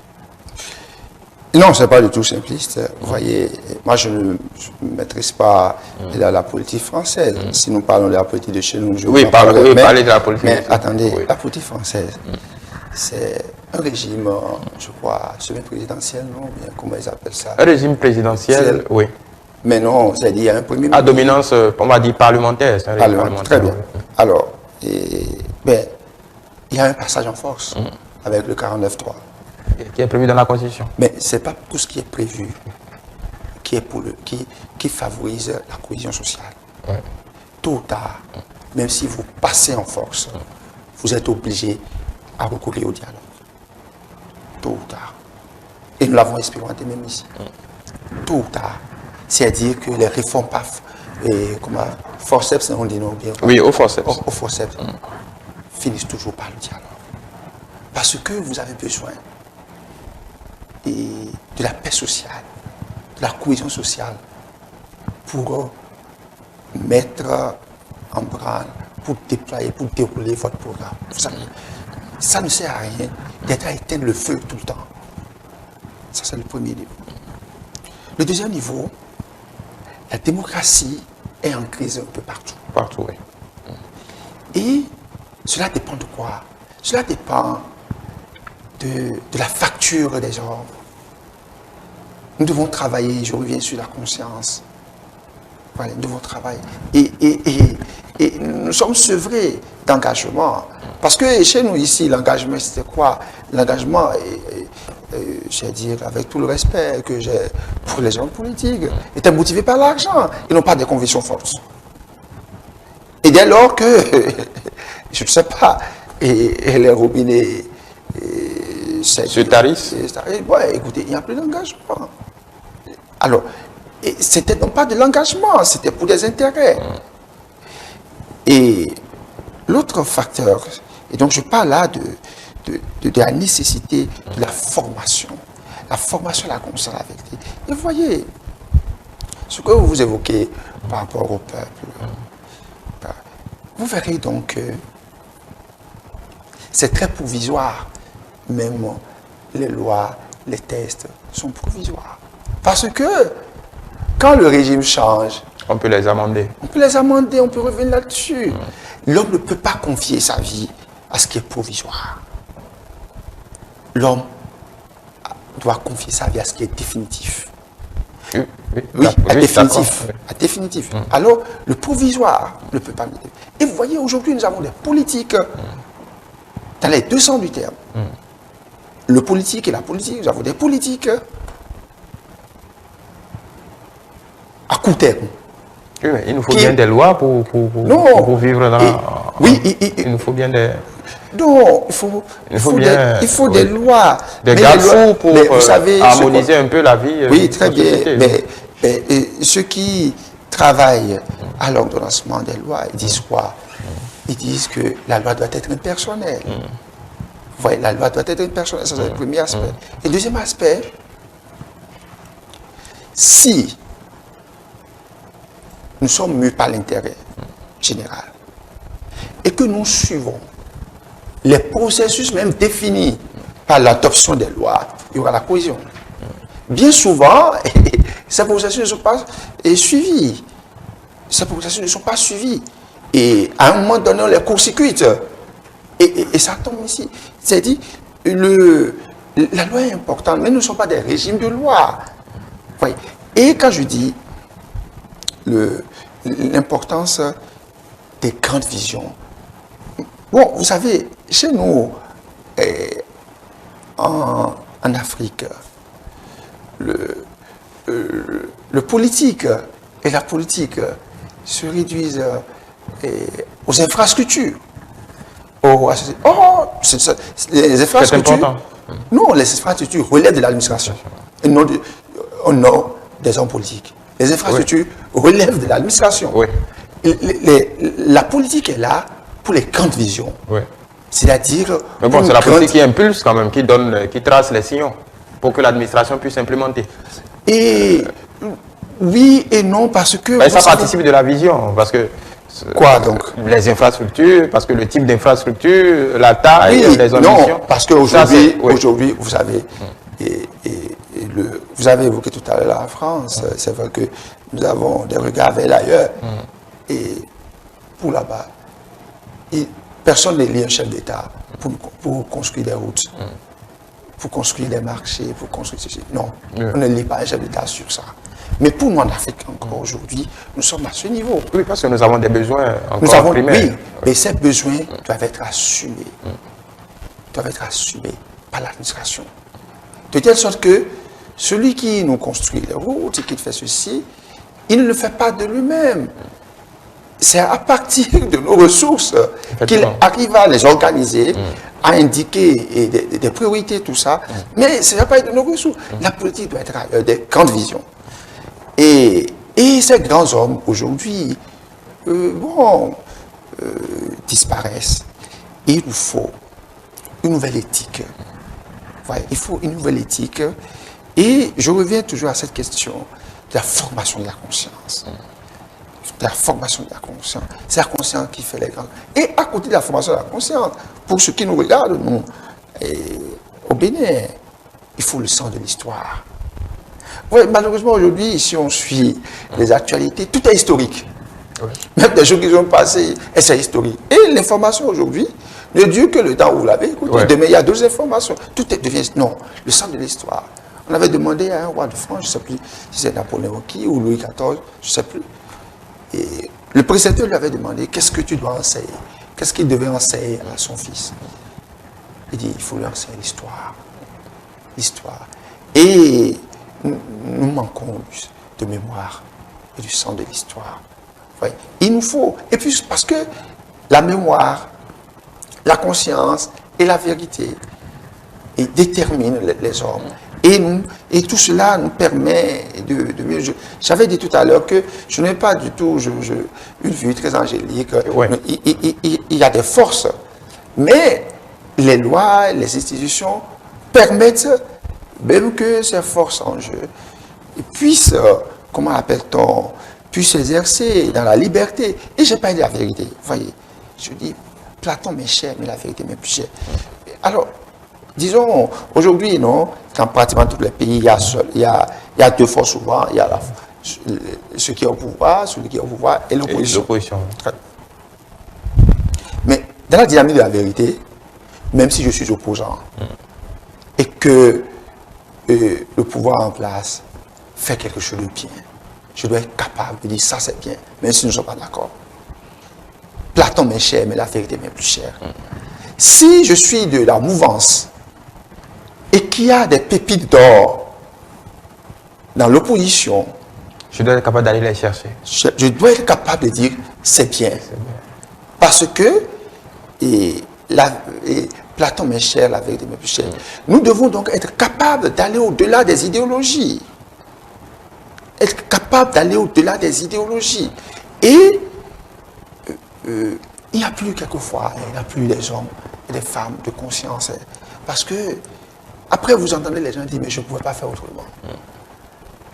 Non, ce n'est pas du tout simpliste. Vous voyez, moi je ne maîtrise pas la politique française. Si nous parlons de la politique de chez nous, je oui, parlez de la politique. Mais attendez, la politique française, c'est un régime, je crois, semi-présidentiel, non? Bien, comment ils appellent ça? Un régime présidentiel, oui. Mais non, c'est-à-dire il y a un premier ministre. À dominance, on va dire parlementaire. Parlementaire, très bien. Alors, ben, il y a un passage en force avec le 49.3. Qui est prévu dans la Constitution. Mais ce n'est pas tout ce qui est prévu qui favorise la cohésion sociale. Ouais. Tôt ou tard, même si vous passez en force, vous êtes obligé à recourir au dialogue. Tôt ou tard. Et nous l'avons expérimenté même ici. Tôt ou tard. C'est-à-dire que les réformes PAF, forceps, on dit non bien. Oui, au forceps. Au forceps, finissent toujours par le dialogue. Parce que vous avez besoin de la paix sociale, de la cohésion sociale, pour mettre en branle, pour déployer, pour dérouler votre programme. Vous savez, ça ne sert à rien d'être à éteindre le feu tout le temps. Ça, c'est le premier niveau. Le deuxième niveau, la démocratie est en crise un peu partout. Partout, oui. Et cela dépend de quoi? Cela dépend de la facture des hommes. Nous devons travailler, je reviens sur la conscience. Voilà, nous devons travailler. Et nous sommes sevrés d'engagement. Parce que chez nous ici, l'engagement, c'était quoi? L'engagement, je vais dire, avec tout le respect que j'ai pour les hommes politiques, était motivé par l'argent et non pas des convictions fortes. Et dès lors que, je ne sais pas, et les robinets se tarissent. Ouais, écoutez, il n'y a plus d'engagement. Alors, c'était non pas de l'engagement, c'était pour des intérêts. Et l'autre facteur Et donc je parle là de la nécessité de la formation à la conscience, à la vérité. Et vous voyez, ce que vous évoquez par rapport au peuple, vous verrez donc que c'est très provisoire. Même les lois, les tests sont provisoires. Parce que quand le régime change, on peut les amender. On peut les amender, on peut revenir là-dessus. L'homme ne peut pas confier sa vie à ce qui est provisoire. L'homme doit confier sa vie à ce qui est définitif. Oui, à définitif. À définitif. Alors, le provisoire ne peut pas m'aider. Et vous voyez, aujourd'hui, nous avons des politiques, dans les deux sens du terme. Le politique et la politique, nous avons des politiques à court terme. Oui, il nous faut bien des lois pour vivre dans... il nous faut bien des... Non, il faut des lois. Des garde-fous pour vous savez, harmoniser un peu la vie. Oui, très bien. Mais ceux qui travaillent à l'ordonnancement des lois, ils disent quoi? Ils disent que la loi doit être impersonnelle. Vous voyez, la loi doit être impersonnelle, ça c'est le premier aspect. Et le deuxième aspect, si nous sommes mus par l'intérêt général et que nous suivons les processus même définis par l'adoption des lois, il y aura la cohésion. Bien souvent, ces processus ne sont pas suivis. Ces processus ne sont pas suivis. Et à un moment donné, on les court-circuite. Et ça tombe ici. C'est-à-dire, la loi est importante, mais nous ne sommes pas des régimes de loi. Oui. Et quand je dis l'importance des grandes visions, bon, vous savez, chez nous, en Afrique, le politique et la politique se réduisent aux infrastructures. Les infrastructures, non, les infrastructures relèvent de l'administration et non des hommes politiques. Les infrastructures relèvent de l'administration. Oui. La politique est là pour les grandes visions. Oui. C'est-à-dire... Mais bon, c'est la politique qui impulse quand même, qui trace les sillons pour que l'administration puisse implémenter. Et oui et non, parce que... Mais ça participe de la vision, parce que... Quoi donc? Les infrastructures, parce que le type d'infrastructure, la taille, les ambitions... Non, parce qu'aujourd'hui, vous savez, vous avez évoqué tout à l'heure la France, c'est vrai que nous avons des regards vers l'ailleurs, et pour là-bas, personne n'est lié un chef d'État pour construire des routes, pour construire des marchés, pour construire ceci. Non, on ne lit pas un chef d'État sur ça. Mais pour nous en Afrique encore aujourd'hui, nous sommes à ce niveau. Oui, parce que nous avons des besoins encore primaires. Oui, mais ces besoins doivent être assumés. Doivent être assumés par l'administration. De telle sorte que celui qui nous construit les routes et qui fait ceci, il ne le fait pas de lui-même. C'est à partir de nos ressources qu'il arrive à les organiser, à indiquer des priorités, tout ça. Mais ce n'est pas de nos ressources. La politique doit être des grandes visions. Et ces grands hommes, aujourd'hui, disparaissent. Et il nous faut une nouvelle éthique. Ouais, il faut une nouvelle éthique. Et je reviens toujours à cette question de la formation de la conscience. De la formation de la conscience. C'est la conscience qui fait les grands. Et à côté de la formation de la conscience, pour ceux qui nous regardent, nous, au Bénin, il faut le sens de l'histoire. Ouais, malheureusement, aujourd'hui, si on suit les actualités, tout est historique. Oui. Même des choses qui sont passées, et c'est historique. Et l'information aujourd'hui ne dure que le temps où vous l'avez écouté. Ouais. Demain, il y a d'autres informations. Tout devient... Non, le sens de l'histoire. On avait demandé à un roi de France, je ne sais plus si c'est Napoléon qui ou Louis XIV, je ne sais plus. Et le précepteur lui avait demandé, qu'est-ce que tu dois enseigner? Qu'est-ce qu'il devait enseigner à son fils? Il dit, il faut lui enseigner l'histoire. L'histoire. Et nous manquons de mémoire et du sens de l'histoire. Ouais. Il nous faut, et puis parce que la mémoire, la conscience et la vérité déterminent les hommes. Et tout cela nous permet de mieux... J'avais dit tout à l'heure que je n'ai pas du tout une vue très angélique. Ouais. Il y a des forces Mais les lois, les institutions permettent même que ces forces en jeu puissent, comment appelle-t-on, puissent s'exercer dans la liberté. Et je parle de la vérité. Vous voyez, je dis, Platon m'est cher, mais la vérité m'est plus chère. Alors, disons, aujourd'hui, non, dans pratiquement tous les pays, il y a deux forces souvent. Il y a ceux qui sont au pouvoir, celui qui est au pouvoir et l'opposition. Mais dans la dynamique de la vérité, même si je suis opposant, et que le pouvoir en place fait quelque chose de bien, je dois être capable de dire ça c'est bien, même si nous ne sommes pas d'accord. Platon m'est cher, mais la vérité m'est plus chère. Si je suis de la mouvance et qu'il y a des pépites d'or dans l'opposition, je dois être capable d'aller les chercher. Je dois être capable de dire c'est bien. Parce que Platon m'est cher, la vérité m'est plus chère. Nous devons donc être capables d'aller au-delà des idéologies. Être capables d'aller au-delà des idéologies. Et il n'y a plus quelquefois, il n'y a plus des hommes et des femmes de conscience. Parce que, après vous entendez les gens dire, mais je ne pouvais pas faire autrement.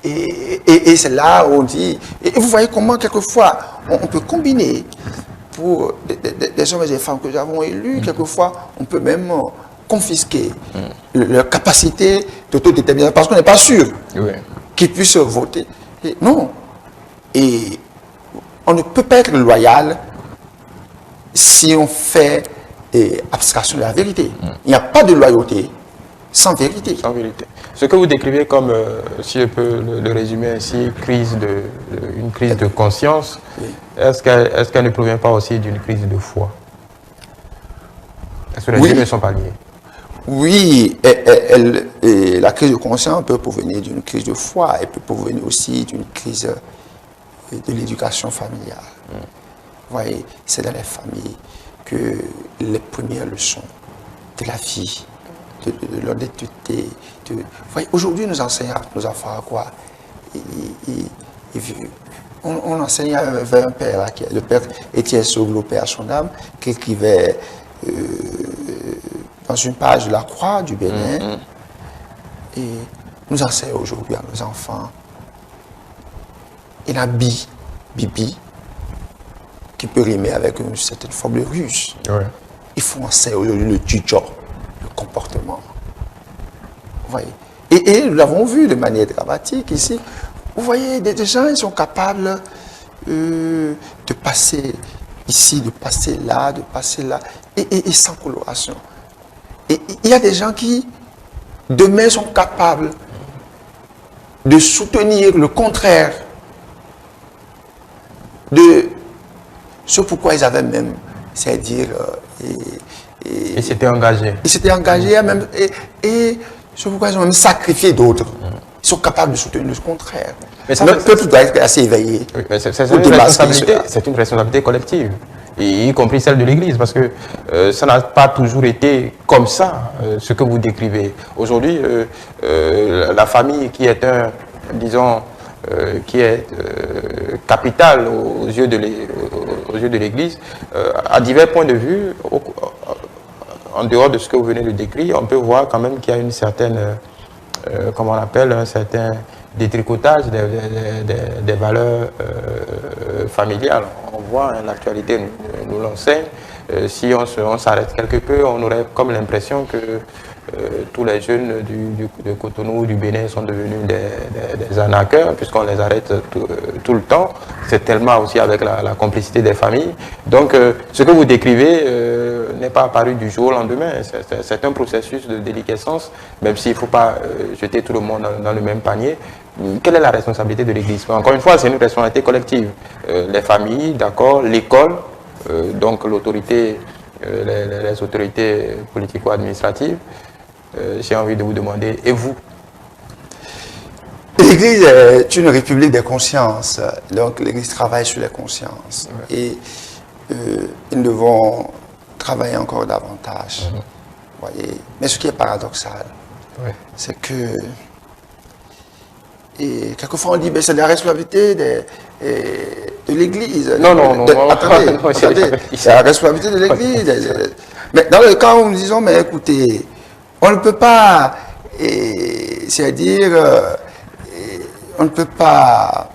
Et c'est là où on dit, et vous voyez comment quelquefois on peut combiner pour des hommes et des femmes que nous avons élus, quelquefois on peut même confisquer leur capacité d'autodétermination parce qu'on n'est pas sûr qu'ils puissent voter. Et non. Et on ne peut pas être loyal si on fait abstraction de la vérité. Il n'y a pas de loyauté sans vérité. Sans vérité. Ce que vous décrivez comme, si je peux le résumer ainsi, une crise de conscience, est-ce qu'elle ne provient pas aussi d'une crise de foi? Est-ce que les deux ne sont pas liés? Oui, la crise de conscience peut provenir d'une crise de foi, elle peut provenir aussi d'une crise de l'éducation familiale. Vous voyez, c'est dans les familles que les premières leçons de la vie, de l'honnêteté. Aujourd'hui, nous enseignons à nos enfants quoi? On enseignait vers un père, là, le père Étienne Sauve, père à son âme, qui écrivait dans une page de la Croix du Bénin. Et nous enseignons aujourd'hui à nos enfants. Il y a Bibi, qui peut rimer avec une certaine forme de ruse. Il faut enseigner aujourd'hui le tutor, le comportement. Vous voyez? Et nous l'avons vu de manière dramatique ici. Vous voyez, des gens, ils sont capables de passer ici, de passer là, et sans coloration. Et il y a des gens qui, demain, sont capables de soutenir le contraire de ce pourquoi ils avaient même, c'est-à-dire... ils s'étaient engagés. Ils s'étaient engagés, même, et ce pourquoi ils ont même sacrifié d'autres. Ils sont capables de soutenir le contraire. Mais notre peuple doit être assez éveillé. C'est une responsabilité collective, y compris celle de l'Église, parce que ça n'a pas toujours été comme ça, ce que vous décrivez. Aujourd'hui, la famille qui est capitale aux yeux de l'Église, à divers points de vue, en dehors de ce que vous venez de décrire, on peut voir quand même qu'il y a une certaine, comment on appelle, un certain détricotage des valeurs familiales. On voit, l'actualité nous l'enseigne. Si on s'arrête quelque peu, on aurait comme l'impression que tous les jeunes de Cotonou, du Bénin sont devenus des arnaqueurs, puisqu'on les arrête tout le temps. C'est tellement aussi avec la complicité des familles. Donc, ce que vous décrivez n'est pas apparu du jour au lendemain. C'est un processus de déliquescence, même s'il ne faut pas jeter tout le monde dans le même panier. Quelle est la responsabilité de l'Église? Encore une fois, c'est une responsabilité collective. Les familles, d'accord, l'école, donc l'autorité, les autorités politico-administratives. J'ai envie de vous demander, et vous? L'Église est une république des consciences, donc l'Église travaille sur les consciences. Et nous devons travailler encore davantage. Vous voyez. Mais ce qui est paradoxal, c'est que Et quelquefois on dit, c'est la responsabilité de l'Église. Non. Attendez, c'est la responsabilité de l'Église. Mais dans le cas où nous disons, mais écoutez, on ne peut pas, c'est-à-dire, on ne peut pas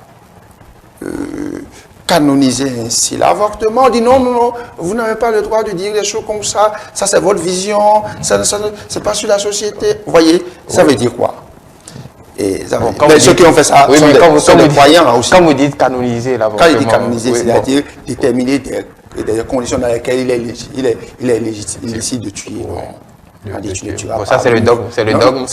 canoniser ainsi l'avortement. On dit non, vous n'avez pas le droit de dire des choses comme ça c'est votre vision, ça c'est pas sur la société. Vous voyez, ça veut dire quoi? Et mais ceux qui ont fait ça sont des croyants aussi. Quand vous dites canoniser l'avortement... Quand il dit canoniser, c'est-à-dire déterminer des conditions dans lesquelles il est légitime de tuer. Ça, c'est le dogme. Ce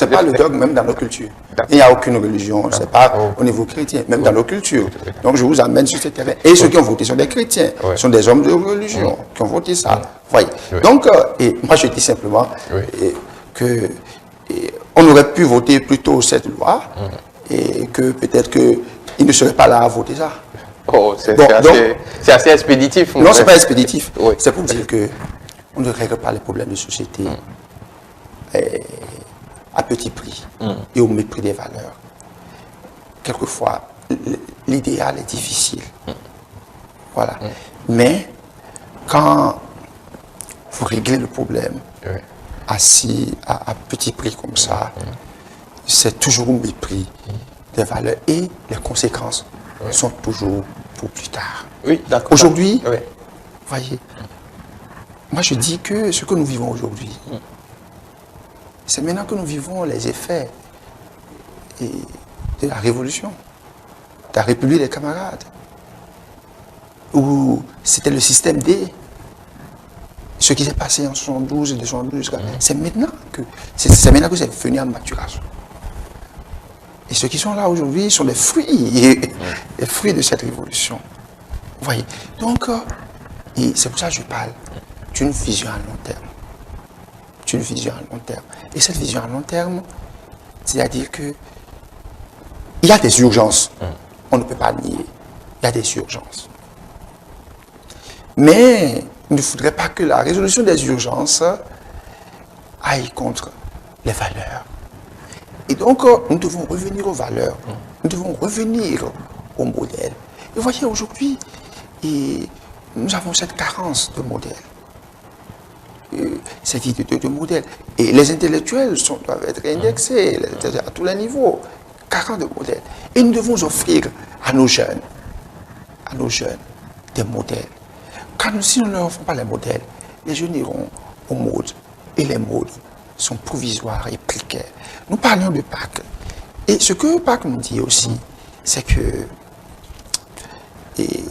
n'est pas le dogme, même dans nos cultures. Il n'y a aucune religion, ce n'est pas au niveau chrétien, même dans nos cultures. Donc, je vous amène sur ce terrain. Et ceux qui ont voté sont des chrétiens, sont des hommes de religion qui ont voté ça. Voyez. Donc, moi, je dis simplement que on aurait pu voter plutôt cette loi et que peut-être qu'ils ne seraient pas là à voter ça. C'est assez expéditif. Non, ce n'est pas expéditif. C'est pour dire qu'on ne règle pas les problèmes de société à petit prix et au mépris des valeurs. Quelquefois, l'idéal est difficile. Voilà. Mais quand vous réglez le problème assis à petit prix comme ça, c'est toujours au mépris des valeurs et les conséquences sont toujours pour plus tard. Oui, d'accord. Aujourd'hui, voyez, moi je dis que ce que nous vivons aujourd'hui, c'est maintenant que nous vivons les effets de la révolution, de la République des camarades, où c'était le système D. Ce qui s'est passé en 72 et de 72, c'est maintenant que c'est venu en maturation. Et ceux qui sont là aujourd'hui sont les fruits de cette révolution. Vous voyez. Donc, c'est pour ça que je parle d'une vision à long terme. D'une vision à long terme. Et cette vision à long terme, c'est-à-dire que il y a des urgences. On ne peut pas nier. Il y a des urgences. Mais il ne faudrait pas que la résolution des urgences aille contre les valeurs. Et donc, nous devons revenir aux valeurs. Nous devons revenir au modèle. Et vous voyez, aujourd'hui, nous avons cette carence de modèle. Cette idée de modèle. Et les intellectuels doivent être indexés à tous les niveaux. Carence de modèle. Et nous devons offrir à nos jeunes des modèles. Si nous ne leur offrons pas les modèles, les jeunes iront aux modes. Et les modes sont provisoires et précaires. Nous parlions de Pâques. Et ce que Pâques nous dit aussi, c'est que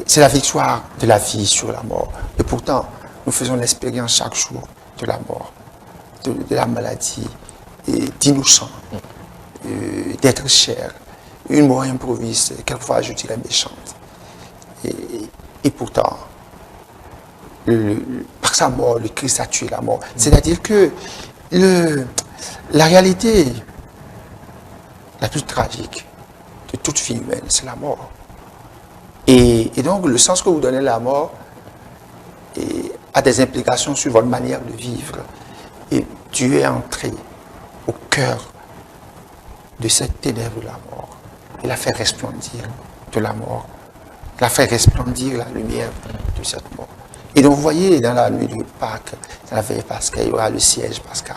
c'est la victoire de la vie sur la mort. Et pourtant, nous faisons l'expérience chaque jour de la mort, de la maladie, d'innocents, d'être cher. Une mort improvise, quelquefois je dirais méchante. Et pourtant, par sa mort, le Christ a tué la mort. C'est-à-dire que la réalité la plus tragique de toute vie humaine, c'est la mort. Et donc, le sens que vous donnez à la mort a des implications sur votre manière de vivre. Et Dieu est entré au cœur de cette ténèbre de la mort. Il a fait resplendir de la mort. Il a fait resplendir la lumière de cette mort. Et donc, vous voyez, dans la nuit de Pâques, dans la veille pascale, il y aura le siège pascal.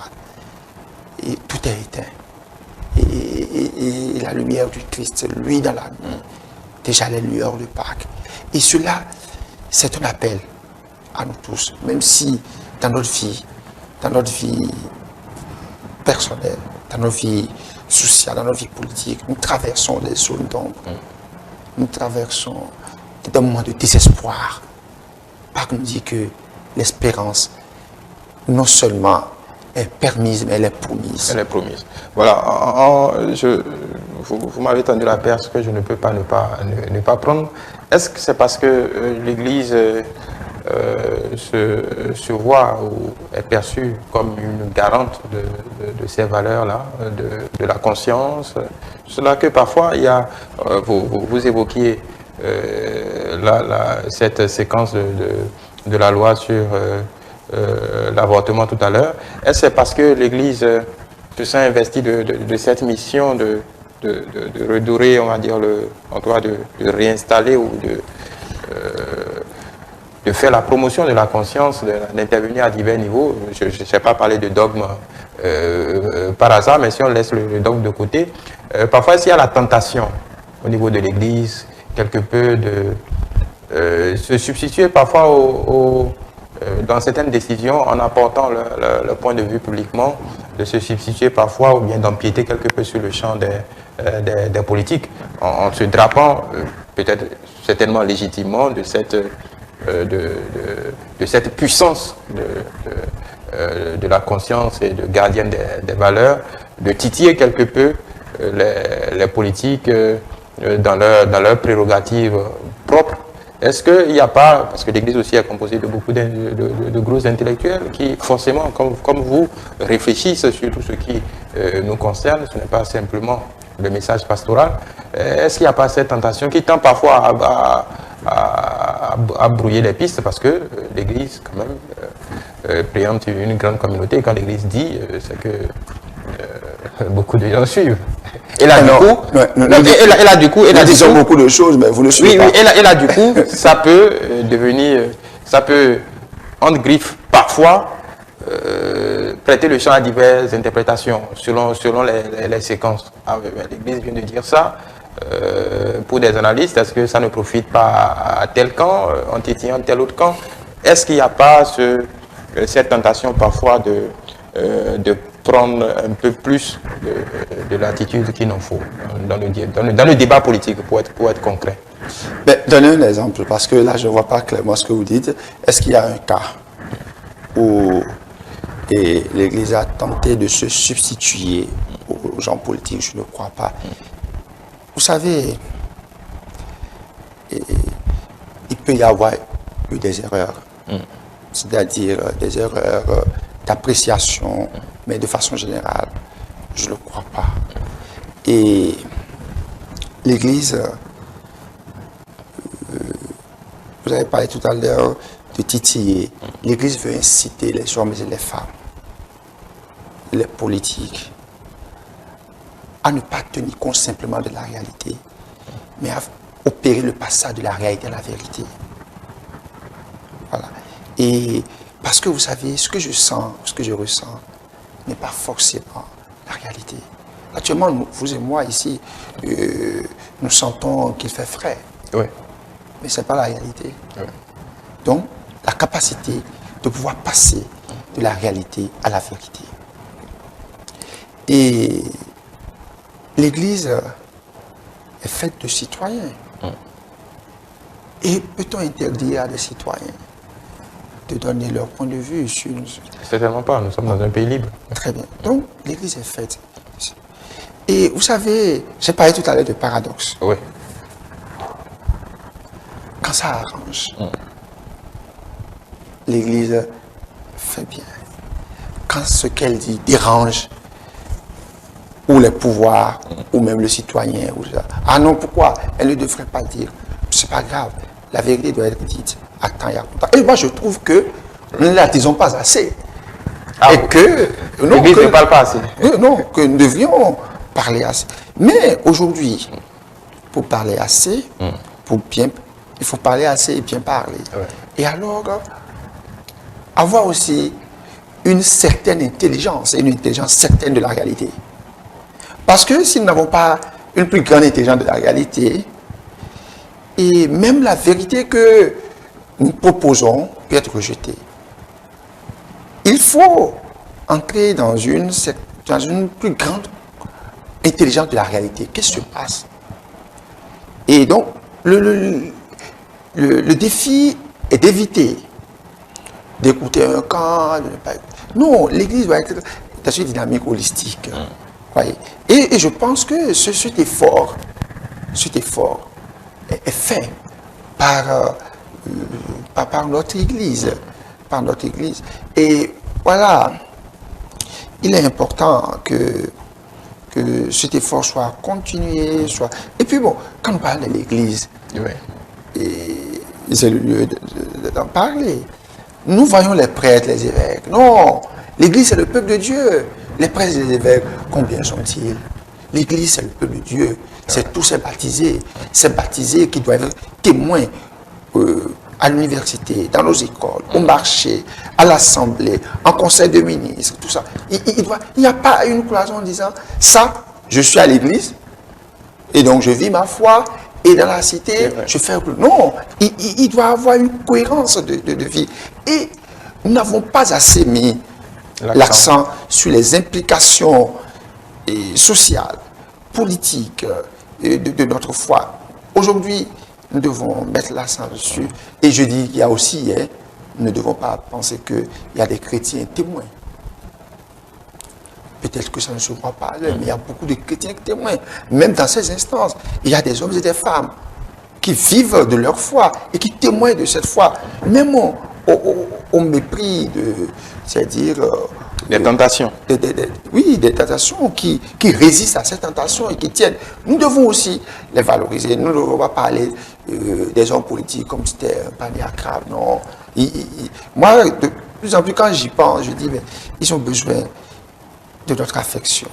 Et tout est éteint. Et la lumière du Christ, lui, dans la nuit, déjà les lueurs de Pâques. Et cela, c'est un appel à nous tous. Même si, dans notre vie personnelle, dans notre vie sociale, dans notre vie politique, nous traversons des zones d'ombre. Nous traversons des moments de désespoir. Pâques nous dit que l'espérance, non seulement est permise, mais elle est promise. Elle est promise. Voilà, vous m'avez tendu la perche que je ne peux pas ne pas prendre. Est-ce que c'est parce que l'Église se voit ou est perçue comme une garante de ces valeurs-là, de la conscience? Cela que parfois, il y a, vous évoquiez cette séquence de la loi sur l'avortement tout à l'heure. Est-ce que c'est parce que l'Église se sent investie de cette mission de redorer, on va dire, en tout cas de réinstaller ou de faire la promotion de la conscience, d'intervenir à divers niveaux. Je ne sais pas parler de dogme par hasard, mais si on laisse le dogme de côté, parfois s'il y a la tentation au niveau de l'Église, quelque peu de se substituer parfois dans certaines décisions en apportant le point de vue publiquement, de se substituer parfois ou bien d'empiéter quelque peu sur le champ des politiques, en se drapant peut-être certainement légitimement de cette puissance de la conscience et de gardienne des valeurs, de titiller quelque peu les politiques dans leurs prérogatives propres. Est-ce qu'il n'y a pas, parce que l'Église aussi est composée de beaucoup de gros intellectuels qui forcément, comme vous, réfléchissent sur tout ce qui nous concerne, ce n'est pas simplement le message pastoral. Est-ce qu'il n'y a pas cette tentation qui tend parfois à brouiller les pistes, parce que l'Église, quand même, préempte une grande communauté, et quand l'Église dit, c'est que beaucoup de gens suivent. Et là, du coup, nous disons beaucoup de choses, mais vous ne suivez pas. Oui, et là, du coup, ça peut devenir, ça peut, entre griffes, parfois, prêter le champ à diverses interprétations, selon les séquences. Ah, l'Église vient de dire ça. Pour des analystes, est-ce que ça ne profite pas à tel camp, en titillant tel autre camp? Est-ce qu'il n'y a pas cette tentation parfois de prendre un peu plus de l'attitude qu'il en faut dans le débat politique, pour être concret? Donnez un exemple, parce que là, je ne vois pas clairement ce que vous dites. Est-ce qu'il y a un cas où l'Église a tenté de se substituer aux gens politiques? Je ne crois pas. Vous savez, il peut y avoir eu des erreurs, c'est-à-dire des erreurs d'appréciation, mais de façon générale, je ne le crois pas. Et l'Église, vous avez parlé tout à l'heure de titiller. L'Église veut inciter les hommes et les femmes, les politiques, à ne pas tenir compte simplement de la réalité, mais à opérer le passage de la réalité à la vérité. Voilà. Et parce que vous savez, ce que je sens, ce que je ressens, n'est pas forcément la réalité. Actuellement, vous et moi ici, nous sentons qu'il fait frais. Oui. Mais ce n'est pas la réalité. Oui. Donc, la capacité de pouvoir passer de la réalité à la vérité. Et l'Église est faite de citoyens. Et peut-on interdire à des citoyens de donner leur point de vue sur une... Certainement pas, nous sommes dans un pays libre. Très bien. Donc, l'Église est faite. Et vous savez, j'ai parlé tout à l'heure de paradoxe. Oui. Quand ça arrange, l'Église fait bien. Quand ce qu'elle dit dérange, ou les pouvoirs, ou même le citoyen, ou ça. Ah non, pourquoi? Elle ne devrait pas dire. C'est pas grave. La vérité doit être dite à temps et à temps. Et moi, je trouve que nous ne la disons pas assez. Ah, et que... l'Église ne parle pas assez. Non, que nous devions parler assez. Mais aujourd'hui, pour parler assez, pour bien, il faut parler assez et bien parler. Ouais. Et alors, avoir aussi une certaine intelligence, et une intelligence certaine de la réalité. Parce que si nous n'avons pas une plus grande intelligence de la réalité, et même la vérité que nous proposons peut être rejetée. Il faut entrer dans une plus grande intelligence de la réalité. Qu'est-ce qui se passe? Et donc, le défi est d'éviter d'écouter un camp, de ne pas... Non, l'Église doit être dans une dynamique holistique. Voyez. Et je pense que cet effort est fait par notre Église. Par notre Église. Et voilà, il est important que cet effort soit continué. Et puis bon, quand on parle de l'Église, c'est le lieu d'en parler. Nous voyons les prêtres, les évêques. Non, l'Église c'est le peuple de Dieu. Les prêtres et les évêques, combien sont-ils? L'Église, c'est le peuple de Dieu. C'est tous ces baptisés qui doivent être témoins à l'université, dans nos écoles, au marché, à l'Assemblée, en conseil de ministres, tout ça. Il n'y a pas une cloison en disant, ça, je suis à l'Église, et donc je vis ma foi, et dans la cité, je fais... Non, il doit avoir une cohérence de vie. Et nous n'avons pas assez mis l'accent sur les implications sociales, politiques de notre foi. Aujourd'hui, nous devons mettre l'accent dessus. Et je dis qu'il y a aussi, nous ne devons pas penser qu'il y a des chrétiens témoins. Peut-être que ça ne se voit pas, mais il y a beaucoup de chrétiens témoins. Même dans ces instances, il y a des hommes et des femmes qui vivent de leur foi et qui témoignent de cette foi. Même au mépris de, c'est-à-dire... des tentations. Oui, des tentations qui résistent à ces tentations et qui tiennent. Nous devons aussi les valoriser. Nous ne devons pas parler des hommes politiques comme c'était un panier à crabe. Non. Moi, de plus en plus, quand j'y pense, je dis, mais ils ont besoin de notre affection.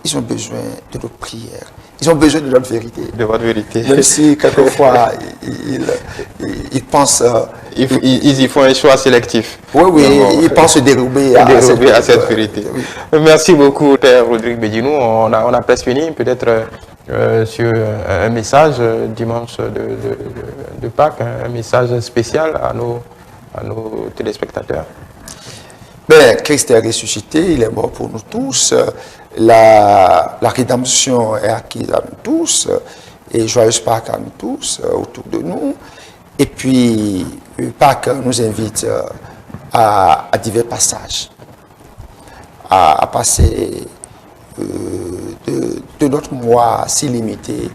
Ils ont besoin de nos prières. Ils ont besoin de notre vérité. De votre vérité. Même si, quelquefois, ils pensent... Ils y font un choix sélectif. Oui, ils pensent se dérober à cette vérité. Oui. Merci beaucoup, Père Rodrigue Bédinou. On a presque fini. Peut-être sur un message dimanche de Pâques, un message spécial à nos téléspectateurs. Ben, Christ est ressuscité, il est mort pour nous tous. La rédemption est acquise à nous tous. Et joyeuse Pâques à nous tous, autour de nous. Et puis, Pâques nous invite à divers passages, à passer de notre moi si limité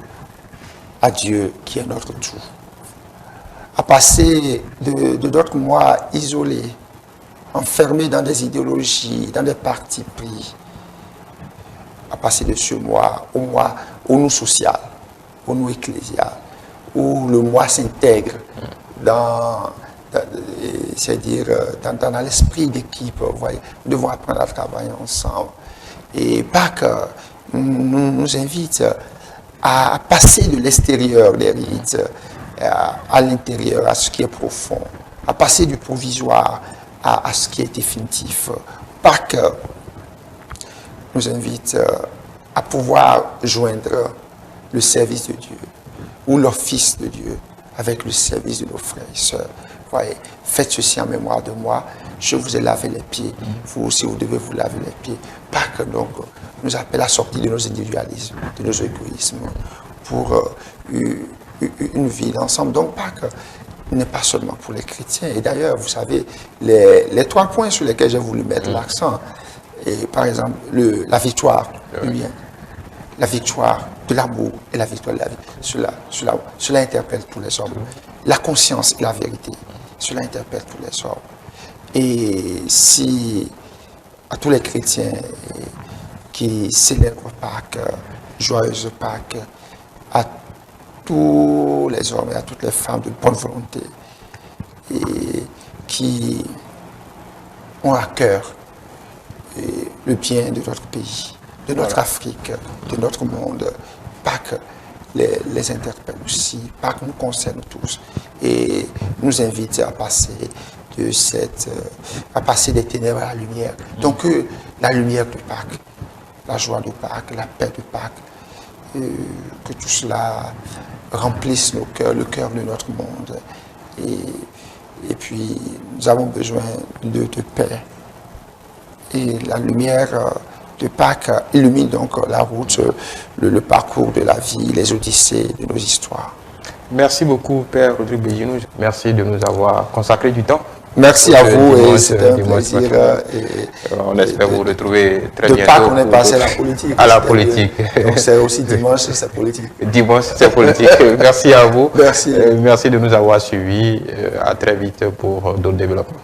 à Dieu qui est notre tout. À passer de notre moi isolé, enfermé dans des idéologies, dans des partis pris, à passer de ce moi au nous social, au nous ecclésial, où le moi s'intègre dans l'esprit d'équipe. Nous devons apprendre à travailler ensemble. Et Pâques nous invite à passer de l'extérieur des rites à l'intérieur, à ce qui est profond, à passer du provisoire à ce qui est définitif. Pâques nous invite à pouvoir joindre le service de Dieu ou l'office de Dieu avec le service de nos frères et sœurs. Voyez, faites ceci en mémoire de moi. Je vous ai lavé les pieds. Vous aussi, vous devez vous laver les pieds. Pâques, donc, nous appelle à sortir de nos individualismes, de nos égoïsmes, pour une vie d'ensemble. Donc, Pâques n'est pas seulement pour les chrétiens. Et d'ailleurs, vous savez, les 3 points sur lesquels j'ai voulu mettre l'accent, et par exemple, la victoire du bien, la victoire de l'amour et la victoire de la vie. Cela interpelle tous les hommes. La conscience et la vérité, cela interpelle tous les hommes. Et si à tous les chrétiens qui célèbrent Pâques, joyeuse Pâques, à tous les hommes et à toutes les femmes de bonne volonté et qui ont à cœur le bien de notre pays, de notre Afrique, de notre monde. Pâques les interpelle aussi. Pâques nous concerne tous et nous invite à passer à passer des ténèbres à la lumière. Donc la lumière de Pâques, la joie de Pâques, la paix de Pâques, que tout cela remplisse nos cœurs, le cœur de notre monde. Et puis nous avons besoin de paix. Et la lumière de Pâques illumine donc la route, le parcours de la vie, les odyssées de nos histoires. Merci beaucoup, Père Rodrigue Bédinou. Merci de nous avoir consacré du temps. Merci à vous et c'était un plaisir. On espère vous retrouver très bientôt. De Pâques, on est passé à la politique. À la politique. Donc c'est aussi dimanche, c'est politique. Dimanche, c'est politique. Merci à vous. Merci. Merci de nous avoir suivis. À très vite pour d'autres développements.